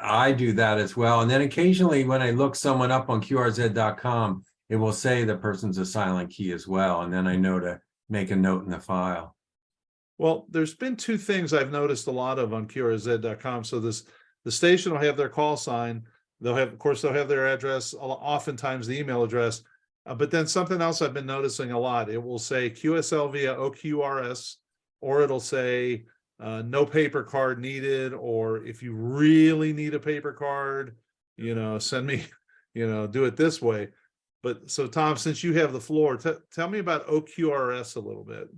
I do that as well. And then occasionally when I look someone up on QRZ.com, it will say the person's a silent key as well. And then I know to make a note in the file. Well, there's been two things I've noticed a lot of on QRZ.com. So the station will have their call sign. They'll have their address, oftentimes the email address. But then something else I've been noticing a lot, it will say QSL via OQRS, or it'll say no paper card needed, or if you really need a paper card, send me, do it this way. But so Tom, since you have the floor, tell me about OQRS a little bit.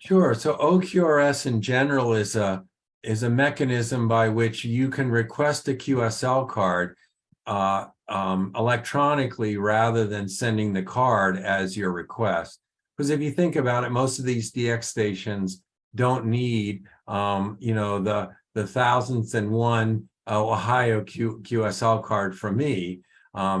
Sure. So OQRS in general is a mechanism by which you can request a QSL card electronically rather than sending the card as your request. Because if you think about it, most of these DX stations don't need the 1001 Ohio QSL card from me.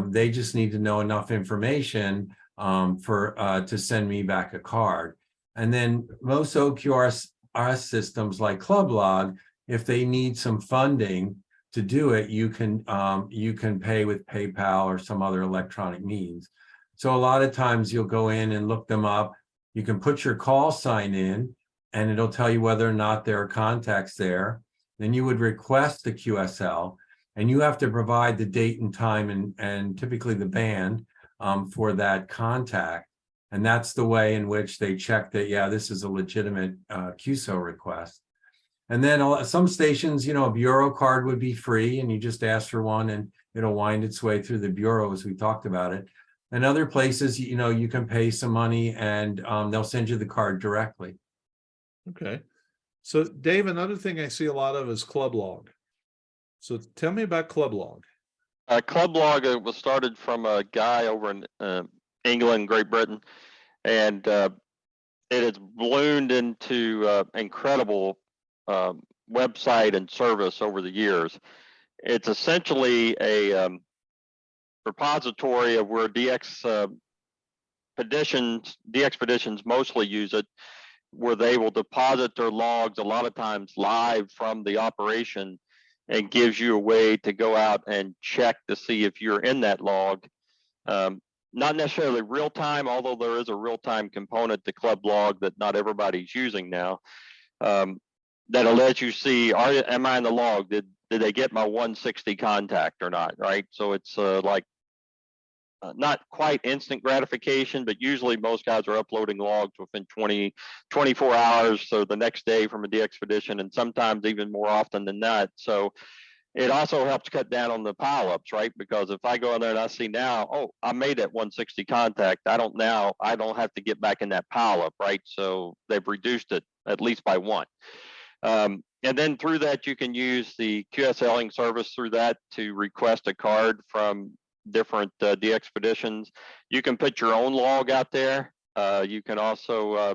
They just need to know enough information to send me back a card. And then most OQRS systems like ClubLog, if they need some funding to do it, you can pay with PayPal or some other electronic means. So a lot of times you'll go in and look them up. You can put your call sign in, and it'll tell you whether or not there are contacts there. Then you would request the QSL, and you have to provide the date and time and typically the band for that contact. And that's the way in which they check that, yeah, this is a legitimate QSO request. And then some stations, a Buro card would be free, and you just ask for one, and it'll wind its way through the Buro as we talked about it. And other places, you can pay some money, and they'll send you the card directly. Okay. So Dave, another thing I see a lot of is ClubLog. So tell me about ClubLog. Club Log was started from a guy over in England, Great Britain, and it has ballooned into incredible website and service over the years. It's essentially a repository of where DX expeditions mostly use it, where they will deposit their logs a lot of times live from the operation, and gives you a way to go out and check to see if you're in that log. Not necessarily real time, although there is a real time component to Club Log that not everybody's using now. That'll let you see, am I in the log? Did they get my 160 contact or not? Right. So it's like not quite instant gratification, but usually most guys are uploading logs within 24 hours. So the next day from a DXpedition, and sometimes even more often than that. So it also helps cut down on the pileups, right? Because if I go in there and I see now, oh, I made that 160 contact, I don't have to get back in that pileup, right? So they've reduced it at least by one. And then through that, you can use the QSLing service through that to request a card from different DXpeditions. You can put your own log out there. You can also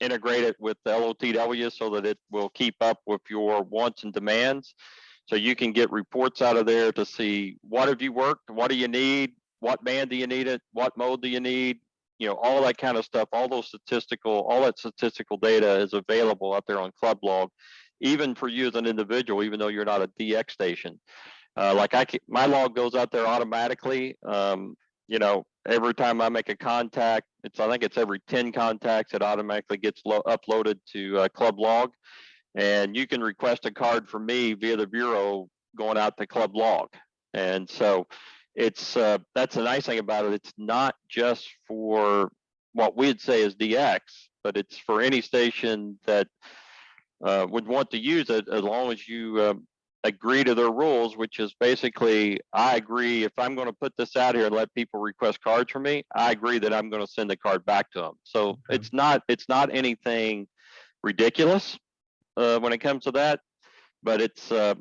integrate it with the LoTW so that it will keep up with your wants and demands. So you can get reports out of there to see what have you worked, what do you need, what band do you need it, what mode do you need, you know, all that kind of stuff. All that statistical data is available out there on Club Log, even for you as an individual, even though you're not a DX station. My log goes out there automatically. You know, every time I make a contact, I think it's every 10 contacts, it automatically gets uploaded to Club Log. And you can request a card from me via the Buro going out to Club Log. And so it's that's the nice thing about it. It's not just for what we'd say is DX, but it's for any station that would want to use it, as long as you agree to their rules, which is basically, I agree if I'm going to put this out here and let people request cards from me, I agree that I'm going to send the card back to them. So it's not anything ridiculous when it comes to that, but it's a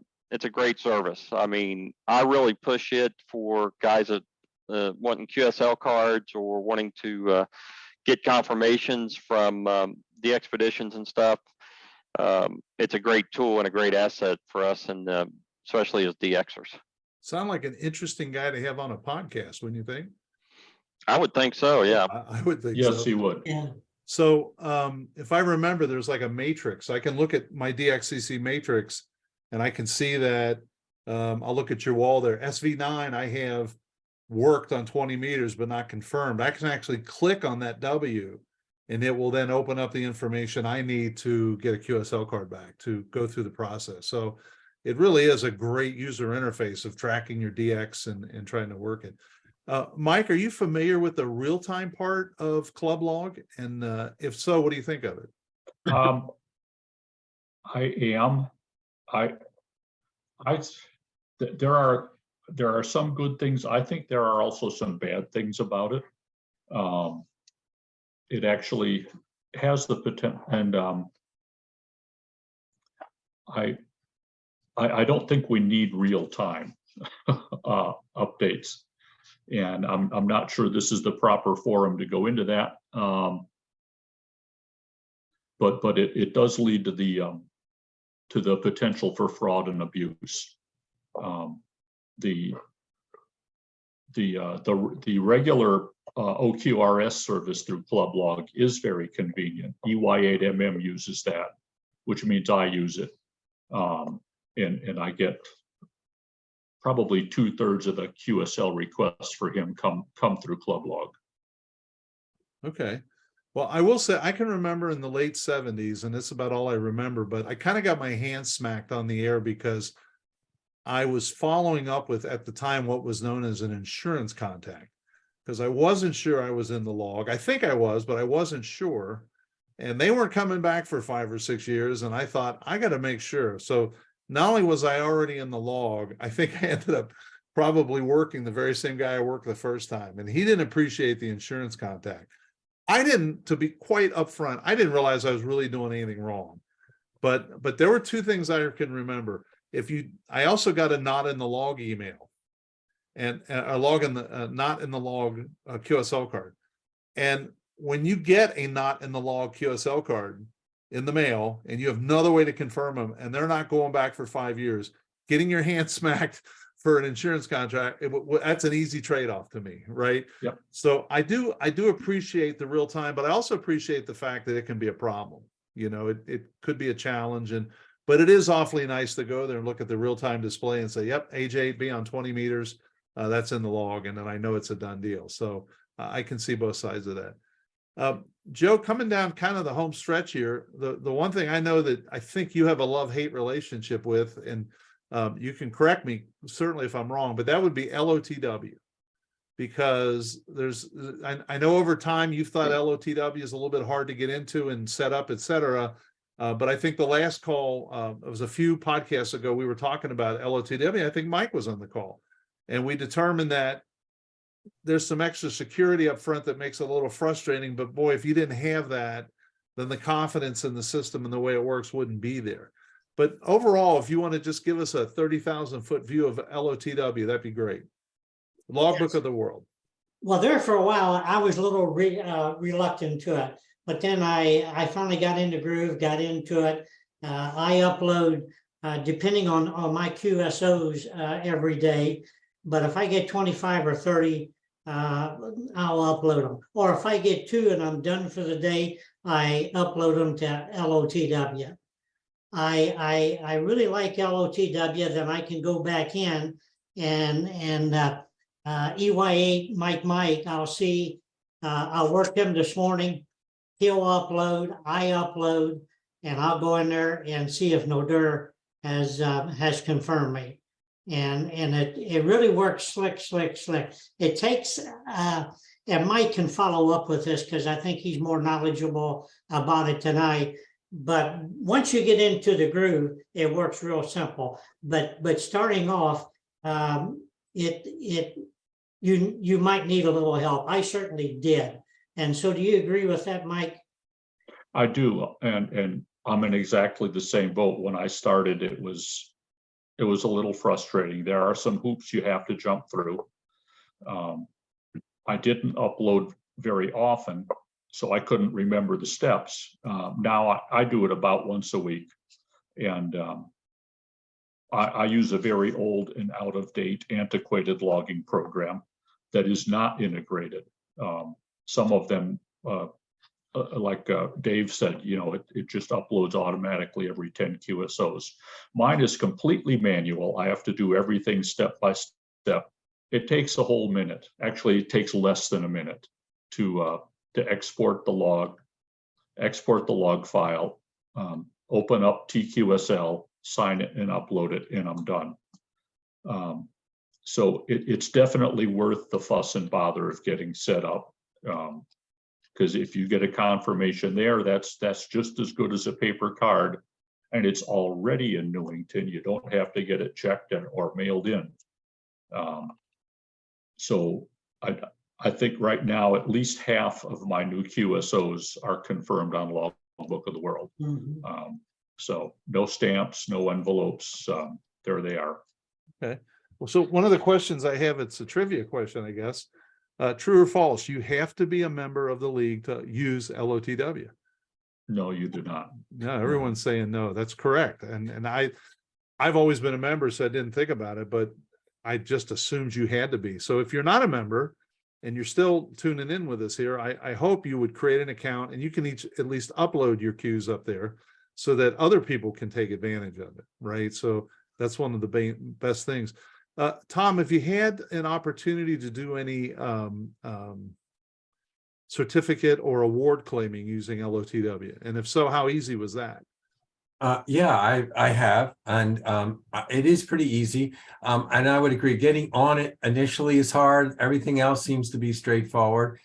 great service. I mean, I really push it for guys that wanting QSL cards or wanting to get confirmations from the expeditions and stuff. It's a great tool and a great asset for us, and especially as DXers. Sound like an interesting guy to have on a podcast, wouldn't you think? I would think so, yeah. I would think so. Yes, he would. Yeah. So if I remember, there's like a matrix. I can look at my DXCC matrix and I can see that I'll look at your wall there. SV9, I have worked on 20 meters, but not confirmed. I can actually click on that W and it will then open up the information I need to get a QSL card back to go through the process. So it really is a great user interface of tracking your DX and trying to work it. Mike, are you familiar with the real-time part of Club Log? And if so, what do you think of it? I am. There are some good things. I think there are also some bad things about it. It actually has the potential, and I don't think we need real-time updates. And I'm not sure this is the proper forum to go into that. But it does lead to the potential for fraud and abuse. The regular OQRS service through Club Log is very convenient. EY8MM uses that, which means I use it, and I get probably 2/3 of the QSL requests for him come through Club Log. Okay. Well, I will say I can remember in the late 70s, and it's about all I remember, but I kind of got my hand smacked on the air because I was following up with, at the time, what was known as an insurance contact, because I wasn't sure I was in the log. I think I was, but I wasn't sure. And they weren't coming back for 5 or 6 years. And I thought, I got to make sure. So not only was I already in the log, I think I ended up probably working the very same guy I worked the first time. And he didn't appreciate the insurance contact. I didn't, to be quite upfront, I didn't realize I was really doing anything wrong. But there were two things I can remember. I also got a not in the log email. and a log in the not in the log QSL card. And when you get a not in the log QSL card in the mail, and you have another way to confirm them, and they're not going back for 5 years, getting your hand smacked for an insurance contract, that's an easy trade-off to me, right? Yep. So I do appreciate the real time, but I also appreciate the fact that it can be a problem. You know, it could be a challenge, but it is awfully nice to go there and look at the real-time display and say, yep, AJ8B on 20 meters, that's in the log, and then I know it's a done deal. So I can see both sides of that. Joe, coming down kind of the home stretch here, the one thing I know that I think you have a love-hate relationship with, and you can correct me certainly if I'm wrong, but that would be LoTW. Because I know over time you've thought LoTW is a little bit hard to get into and set up, et cetera. But I think the last call, it was a few podcasts ago, we were talking about LoTW. I think Mike was on the call, and we determined that there's some extra security up front that makes it a little frustrating, but boy, if you didn't have that, then the confidence in the system and the way it works wouldn't be there. But overall, if you want to just give us a 30,000 foot view of LoTW, that'd be great. Logbook of the world. Well, there for a while, I was a little reluctant to it, but then I finally got into groove, got into it. I upload, depending on my QSOs every day, but if I get 25 or 30, I'll upload them. Or if I get 2 and I'm done for the day, I upload them to LoTW. I really like LoTW, then I can go back in and EY8 Mike, I'll see, I'll work him this morning. He'll upload, I upload, and I'll go in there and see if Nodur has confirmed me. And it really works slick. It takes, and Mike can follow up with this because I think he's more knowledgeable about it than I. But once you get into the groove, it works real simple. But starting off, you might need a little help. I certainly did. And so do you agree with that, Mike? I do, and I'm in exactly the same boat. When I started, it was a little frustrating. There are some hoops you have to jump through. I didn't upload very often, so I couldn't remember the steps. Now I do it about once a week, and I use a very old and out-of-date, antiquated logging program that is not integrated. Some of them, like Dave said, you know, it just uploads automatically every 10 QSOs. Mine is completely manual. I have to do everything step by step. It takes a whole minute. Actually, it takes less than a minute to export the log file, open up TQSL, sign it and upload it, and I'm done. So it's definitely worth the fuss and bother of getting set up. Because if you get a confirmation there, that's just as good as a paper card, and it's already in Newington. You don't have to get it checked or mailed in. So I think right now at least half of my new QSOs are confirmed on Logbook of the World. Mm-hmm. So no stamps, no envelopes. There they are. Okay. Well, so one of the questions I have, it's a trivia question, I guess. True or false? You have to be a member of the league to use LoTW. No, you do not. No, everyone's saying no. That's correct. And I've always been a member, so I didn't think about it, but I just assumed you had to be. So if you're not a member and you're still tuning in with us here, I hope you would create an account and you can at least upload your Qs up there so that other people can take advantage of it, right? So that's one of the best things. Tom, if you had an opportunity to do any certificate or award claiming using LoTW, and if so, how easy was that? Yeah, I have, and it is pretty easy. And I would agree, getting on it initially is hard. Everything else seems to be straightforward.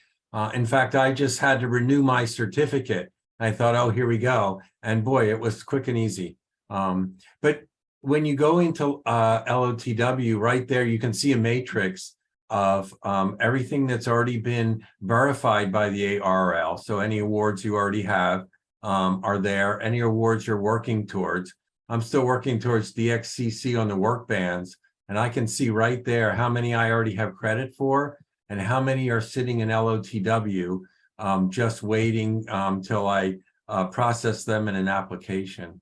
In fact, I just had to renew my certificate. I thought, oh, here we go. And boy, it was quick and easy. But when you go into LoTW, right there, you can see a matrix of everything that's already been verified by the ARRL. So any awards you already have are there. Any awards you're working towards. I'm still working towards DXCC on the work bands, and I can see right there how many I already have credit for and how many are sitting in LoTW, just waiting till I process them in an application.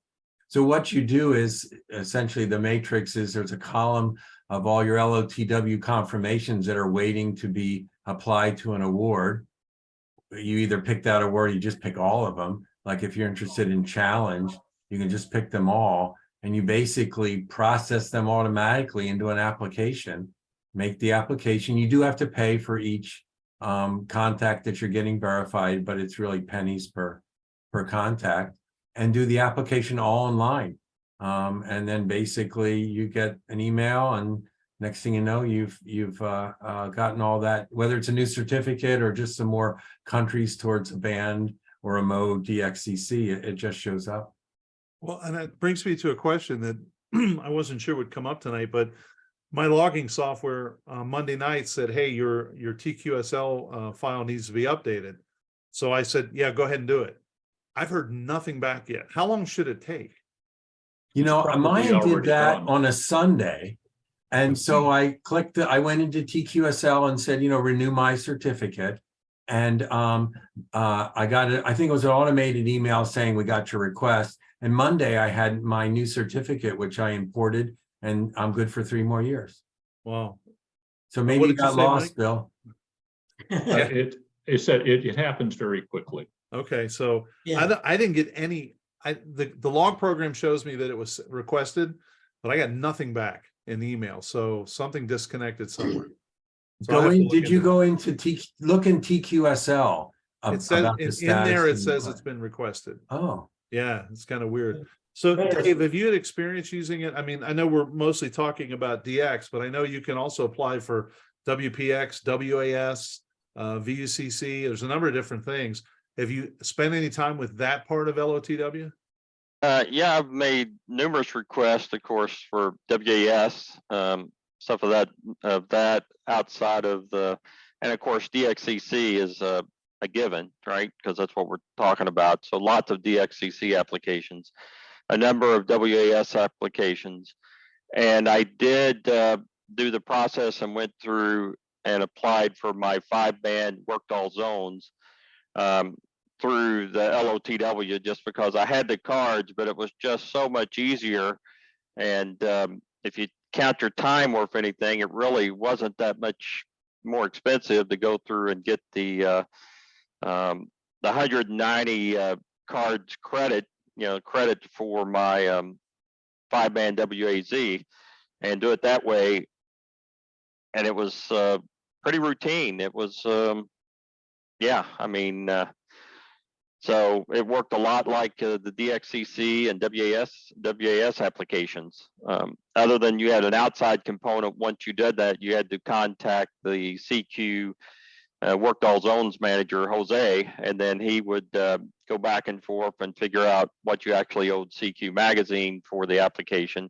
So what you do is essentially the matrix is there's a column of all your LoTW confirmations that are waiting to be applied to an award. You either pick that award, you just pick all of them. Like if you're interested in challenge, you can just pick them all and you basically process them automatically into an application, make the application. You do have to pay for each contact that you're getting verified, but it's really pennies per contact, and do the application all online. And then basically you get an email, and next thing you know, you've gotten all that, whether it's a new certificate or just some more countries towards a band or a mode DXCC, it just shows up. Well, and that brings me to a question that I wasn't sure would come up tonight, but my logging software Monday night said, hey, your TQSL file needs to be updated. So I said, yeah, go ahead and do it. I've heard nothing back yet. How long should it take? You know, probably mine did already that done. on a Sunday. And so I clicked, I went into TQSL and said, you know, renew my certificate. And I got it. I think it was an automated email saying we got your request. And Monday I had my new certificate, which I imported, and I'm good for 3 more years. Wow. So What maybe you did you got say, lost, Mike? Bill. It said it happens very quickly. Okay, so Yeah, I didn't get any. The log program shows me that it was requested, but I got nothing back in the email. So something disconnected somewhere. So I'll Go have to in, look did you into go into look in TQSL it. Says about the in status? there it and says request? it's been requested. Oh, Yeah, it's kind of weird. So Better- Dave, have you had experience using it? I mean, I know we're mostly talking about DX, but I know you can also apply for WPX, WAS, VUCC. There's a number of different things. Have you spent any time with that part of LoTW? Yeah, I've made numerous requests, of course, for WAS, stuff of that outside of and of course, DXCC is a given, right? Because that's what we're talking about. So lots of DXCC applications, a number of WAS applications. And I did do the process and went through and applied for my 5-band worked all zones through the LoTW, just because I had the cards, but it was just so much easier. And if you count your time worth anything, it really wasn't that much more expensive to go through and get the 190 cards credit, credit for my 5-band WAZ, and do it that way. And it was pretty routine. It was, yeah, I mean, so it worked a lot like the DXCC and WAS applications. Other than you had an outside component, once you did that, you had to contact the CQ worked all zones manager, Jose, and then he would go back and forth and figure out what you actually owed CQ magazine for the application.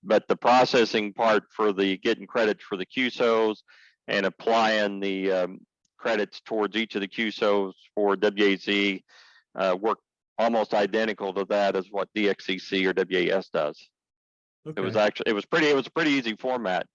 But the processing part for the getting credits for the QSOs and applying the credits towards each of the QSOs for WAZ work almost identical to that as what DXCC or WAS does. Okay. It was a pretty easy format.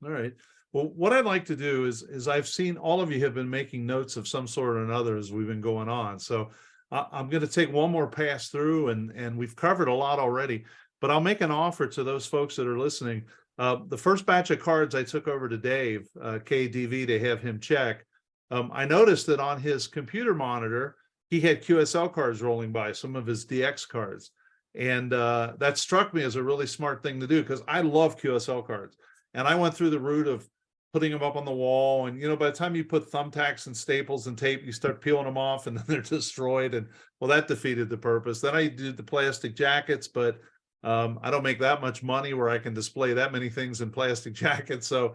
All right. Well, what I'd like to do is I've seen all of you have been making notes of some sort or another as we've been going on. So I'm going to take one more pass through, and we've covered a lot already, but I'll make an offer to those folks that are listening. The first batch of cards I took over to Dave, KDV, to have him check. I noticed that on his computer monitor, he had QSL cards rolling by, some of his DX cards. And that struck me as a really smart thing to do, because I love QSL cards. And I went through the route of putting them up on the wall. And, by the time you put thumbtacks and staples and tape, you start peeling them off and then they're destroyed. And well, that defeated the purpose. Then I did the plastic jackets, but I don't make that much money where I can display that many things in plastic jackets. So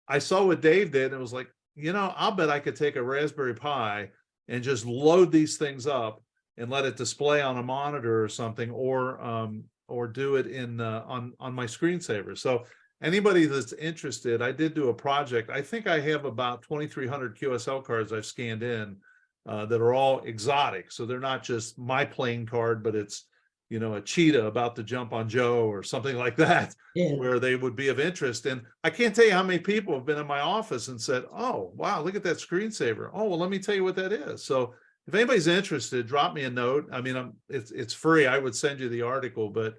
I saw what Dave did, and it was like, I'll bet I could take a Raspberry Pi and just load these things up and let it display on a monitor or something, or do it in on my screensaver. So anybody that's interested, I did do a project. I think I have about 2,300 QSL cards I've scanned in that are all exotic. So they're not just my plain card, but it's you know, a cheetah about to jump on Joe or something like that, Yeah. where they would be of interest. And I can't tell you how many people have been in my office and said, oh, wow, look at that screensaver. Oh, well, let me tell you what that is. So if anybody's interested, drop me a note. I mean, it's free. I would send you the article, but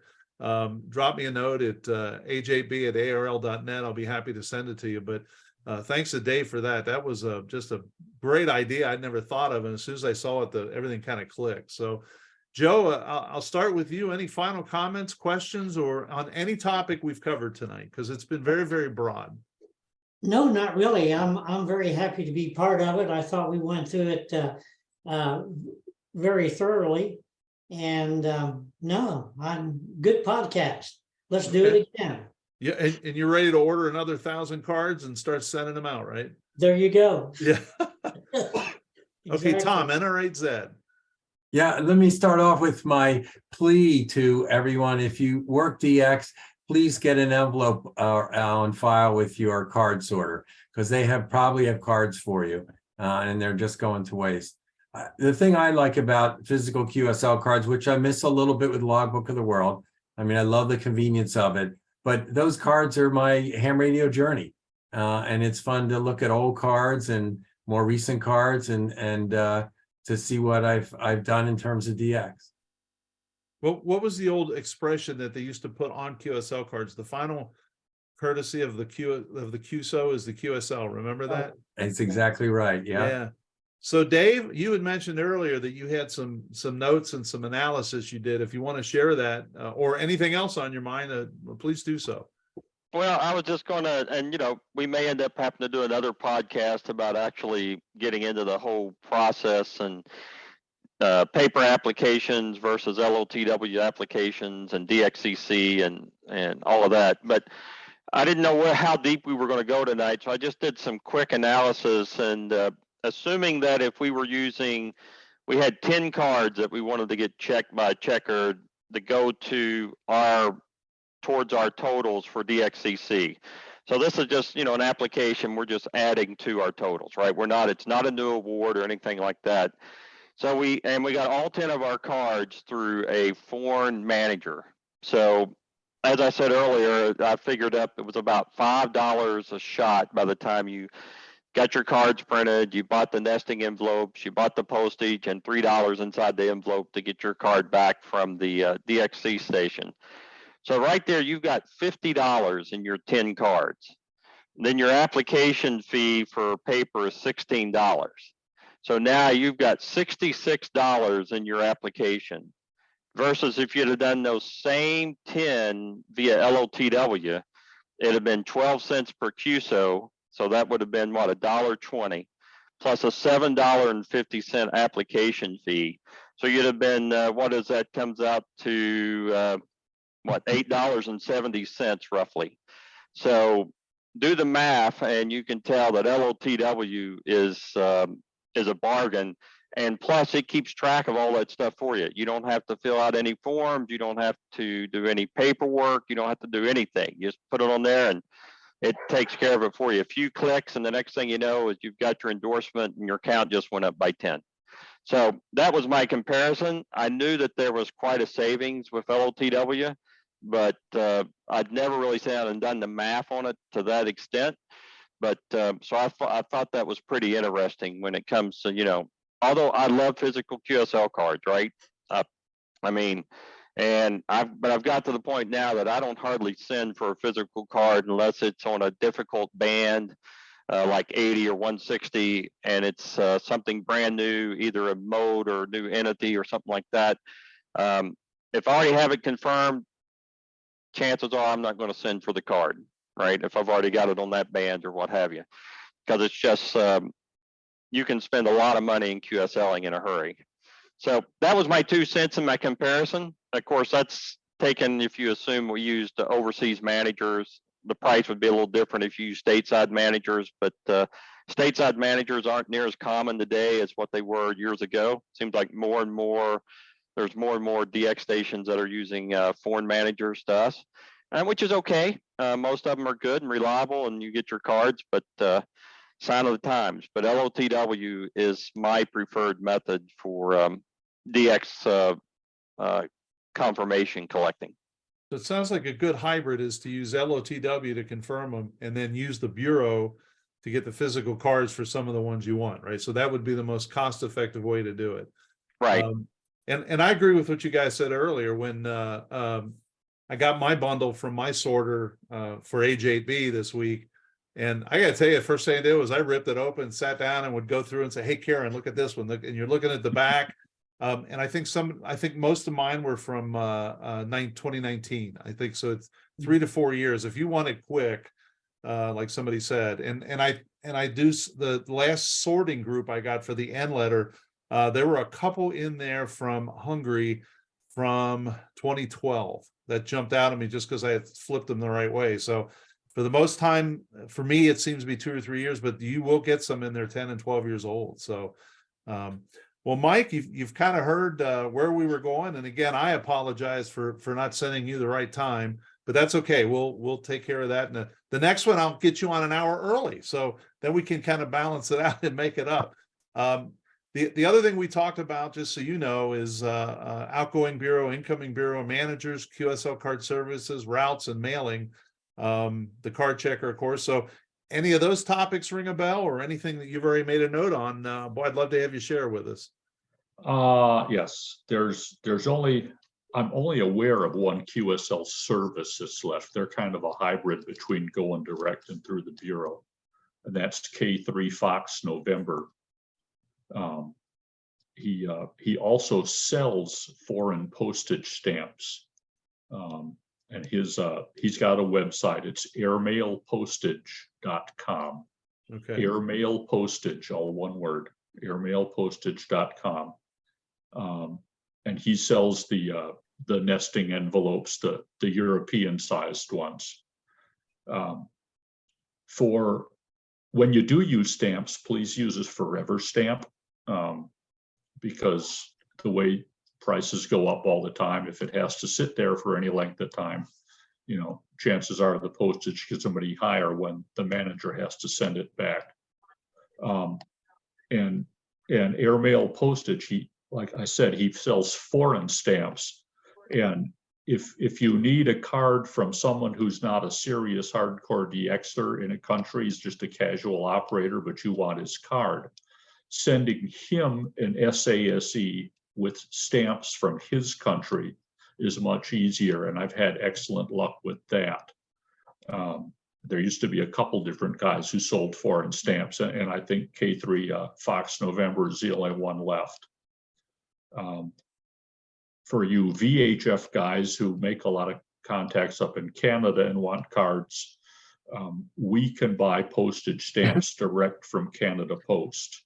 drop me a note at ajb@arl.net. I'll be happy to send it to you. But thanks to Dave for that. That was just a great idea I'd never thought of. And as soon as I saw it, everything kind of clicked. So Joe, I'll start with you. Any final comments, questions, or on any topic we've covered tonight? Because it's been very, very broad. No, not really. I'm very happy to be part of it. I thought we went through it very thoroughly. And no, I'm good podcast. Let's do it again. Yeah, and you're ready to order another 1,000 cards and start sending them out, right? There you go. Yeah. Okay, Tom, Exactly. NR8Z. Yeah, let me start off with my plea to everyone. If you work DX, please get an envelope on file with your card sorter, because they probably have cards for you, and they're just going to waste. The thing I like about physical QSL cards, which I miss a little bit with Logbook of the World, I mean, I love the convenience of it, but those cards are my ham radio journey, and it's fun to look at old cards and more recent cards and to see what I've done in terms of DX. What was the old expression that they used to put on QSL cards? The final courtesy of the QSO is the QSL. Remember that? That's exactly right. Yeah. So Dave, you had mentioned earlier that you had some notes and some analysis you did. If you want to share that or anything else on your mind, please do so. Well, I was just going to, and we may end up having to do another podcast about actually getting into the whole process and paper applications versus LoTW applications and DXCC and all of that. But I didn't know how deep we were going to go tonight, so I just did some quick analysis. And assuming that if we had 10 cards that we wanted to get checked by a checker to go towards our totals for DXCC. So this is just, an application we're just adding to our totals, right? It's not a new award or anything like that. So we got all 10 of our cards through a foreign manager. So as I said earlier, I figured up it was about $5 a shot by the time you got your cards printed, you bought the nesting envelopes, you bought the postage, and $3 inside the envelope to get your card back from the DXC station. So right there, you've got $50 in your 10 cards. Then your application fee for paper is $16. So now you've got $66 in your application versus if you'd have done those same 10 via LoTW, it'd have been 12 cents per QSO. So that would have been what, $1.20 plus a $7.50 application fee. So you'd have been, what is that comes out to, $8.70 roughly. So do the math and you can tell that LoTW is a bargain. And plus it keeps track of all that stuff for you. You don't have to fill out any forms. You don't have to do any paperwork. You don't have to do anything. You just put it on there and it takes care of it for you. A few clicks and the next thing you know is you've got your endorsement and your count just went up by 10. So that was my comparison. I knew that there was quite a savings with LoTW, but I'd never really sat down and done the math on it to that extent. But so I thought that was pretty interesting when it comes to, although I love physical QSL cards, right? But I've got to the point now that I don't hardly send for a physical card unless it's on a difficult band, like 80 or 160, and it's something brand new, either a mode or a new entity or something like that. If I already have it confirmed, chances are I'm not going to send for the card, right? If I've already got it on that band or what have you, because it's just, you can spend a lot of money in QSLing in a hurry. So that was my 2 cents in my comparison. Of course, that's taken, if you assume we used overseas managers, the price would be a little different if you use stateside managers, but stateside managers aren't near as common today as what they were years ago. Seems like there's more and more DX stations that are using foreign managers to us, which is okay. Most of them are good and reliable and you get your cards, but sign of the times. But LoTW is my preferred method for DX confirmation collecting. So it sounds like a good hybrid is to use LoTW to confirm them and then use the Buro to get the physical cards for some of the ones you want, right? So that would be the most cost-effective way to do it. Right. And I agree with what you guys said earlier when I got my bundle from my sorter for age 8B this week. And I gotta tell you, the first thing I did was I ripped it open, sat down and would go through and say, hey, Karen, look at this one. Look, and you're looking at the back. And I think most of mine were from 2019. I think so. It's 3 to 4 years. If you want it quick, like somebody said, and I do the last sorting group I got for the N letter. There were a couple in there from Hungary from 2012 that jumped out at me just because I had flipped them the right way. So for the most time, for me, it seems to be 2 or 3 years, but you will get some in there 10 and 12 years old. So, well, Mike, you've kind of heard where we were going. And again, I apologize for not sending you the right time, but that's okay. We'll take care of that. And the next one, I'll get you on an hour early. So then we can kind of balance it out and make it up. The other thing we talked about, just so you know, is outgoing bureau, incoming bureau managers, QSL card services, routes, and mailing. The card checker, of course. So any of those topics ring a bell or anything that you've already made a note on? Boy, I'd love to have you share with us. Yes, I'm only aware of one QSL service that's left. They're kind of a hybrid between going direct and through the Bureau. And that's K3 Fox November. He also sells foreign postage stamps. And he's got a website. It's airmailpostage.com. Okay. Airmail postage, all one word, airmailpostage.com. And he sells the nesting envelopes, the European sized ones. For when you do use stamps, please use a forever stamp, because the way prices go up all the time, if it has to sit there for any length of time, chances are the postage gets somebody higher when the manager has to send it back. And airmail postage, like I said, he sells foreign stamps. And if you need a card from someone who's not a serious hardcore DXer in a country, he's just a casual operator, but you want his card, sending him an SASE with stamps from his country is much easier. And I've had excellent luck with that. There used to be a couple different guys who sold foreign stamps, and I think K3 Fox November is the only one left. For you VHF guys who make a lot of contacts up in Canada and want cards, we can buy postage stamps direct from Canada Post.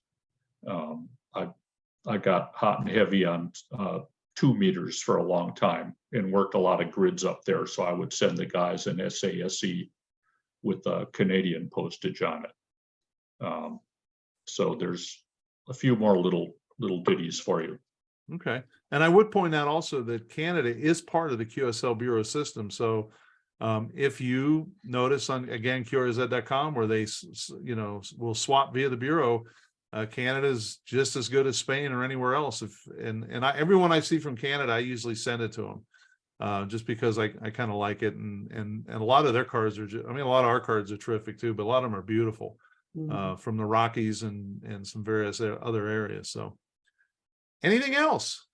I got hot and heavy on 2 meters for a long time and worked a lot of grids up there. So I would send the guys an SASE with Canadian postage on it. So there's a few more little ditties for you. Okay. And I would point out also that Canada is part of the QSL Bureau system. So if you notice on, again, QRZ.com, where they, will swap via the Bureau, Canada's just as good as Spain or anywhere else. Everyone I see from Canada, I usually send it to them. Just because I kind of like it, and a lot of their cards are a lot of our cards are terrific too, but a lot of them are beautiful, from the Rockies and some various other areas. So anything else?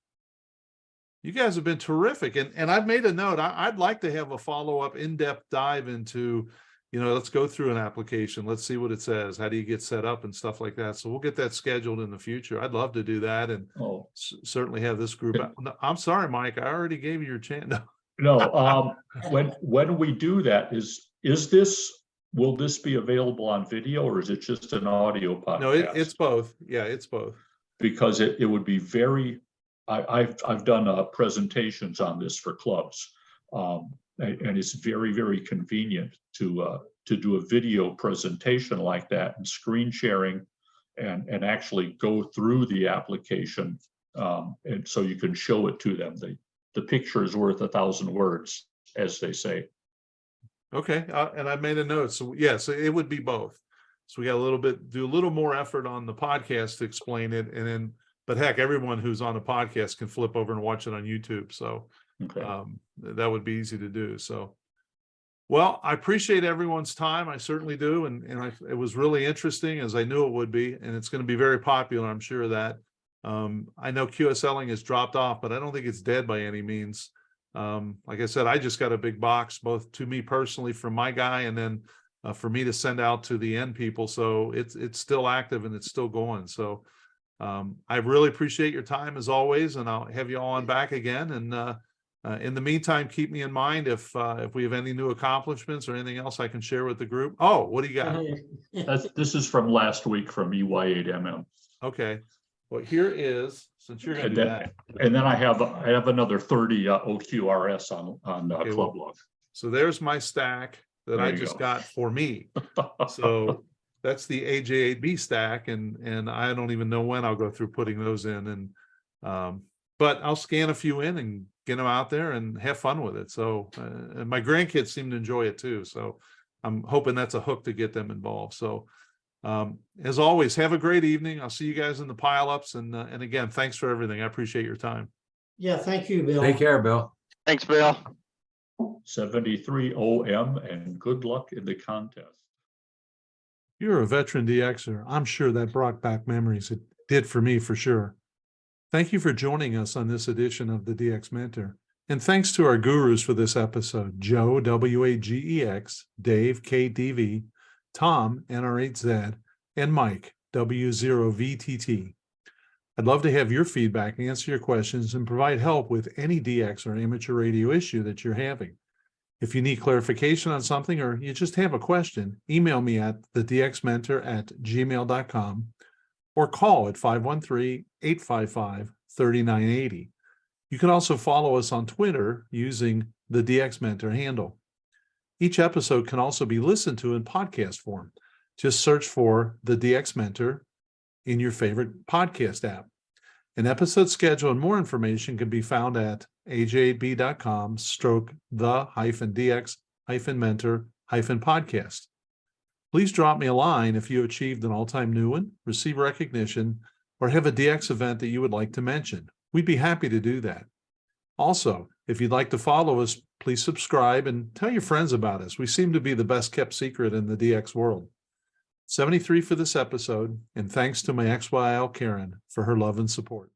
You guys have been terrific, and I've made a note. I'd like to have a follow-up in-depth dive into, let's go through an application. Let's see what it says. How do you get set up and stuff like that? So we'll get that scheduled in the future. I'd love to do that, and certainly have this group. No, I'm sorry, Mike. I already gave you your chance. No, when we do that, will this be available on video, or is it just an audio podcast? No, it's both. Yeah, it's both. Because it would be very. I've done presentations on this for clubs. And it's very, very convenient to do a video presentation like that, and screen sharing, and actually go through the application, and so you can show it to them. The picture is worth 1,000 words, as they say. Okay, and I made a note. So yes, it would be both. So we got do a little more effort on the podcast to explain it, and then, but heck, everyone who's on the podcast can flip over and watch it on YouTube. So Okay. That would be easy to do. So, well, I appreciate everyone's time. I certainly do. And it was really interesting, as I knew it would be, and it's going to be very popular. I'm sure of that. I know QSLing has dropped off, but I don't think it's dead by any means. Like I said, I just got a big box, both to me personally from my guy, and then for me to send out to the end people. So it's still active and it's still going. So I really appreciate your time as always, and I'll have you all on back again. And in the meantime, keep me in mind if we have any new accomplishments or anything else I can share with the group. Oh, what do you got? This is from last week from EY8MM. Okay. Well, here is, since you're going to do that. And then I have another 30 OQRS on Okay, Club Log. So there's my stack that There I you just go. got for me. So that's the AJ8B stack, and I don't even know when I'll go through putting those in. And but I'll scan a few in and get them out there and have fun with it. So and my grandkids seem to enjoy it too. So I'm hoping that's a hook to get them involved. So as always, have a great evening. I'll see you guys in the pileups. And again, thanks for everything. I appreciate your time. Yeah, thank you, Bill. Take care, Bill. Thanks, Bill. 73 OM, and good luck in the contest. You're a veteran DXer. I'm sure that brought back memories. It did for me, for sure. Thank you for joining us on this edition of the DX Mentor. And thanks to our gurus for this episode, Joe, WAGEX, Dave, KDV, Tom, NR8Z, and Mike, W0VTT. I'd love to have your feedback, answer your questions, and provide help with any DX or amateur radio issue that you're having. If you need clarification on something or you just have a question, email me at thedxmentor@gmail.com or call at 513-855-3980. You can also follow us on Twitter using the DX Mentor handle. Each episode can also be listened to in podcast form. Just search for the DX Mentor in your favorite podcast app. An episode schedule and more information can be found at aj8b.com/the-dx-mentor-podcast. Please drop me a line if you achieved an all-time new one, receive recognition, or have a DX event that you would like to mention. We'd be happy to do that. Also, if you'd like to follow us, please subscribe and tell your friends about us. We seem to be the best kept secret in the DX world. 73 for this episode, and thanks to my ex-YL Karen for her love and support.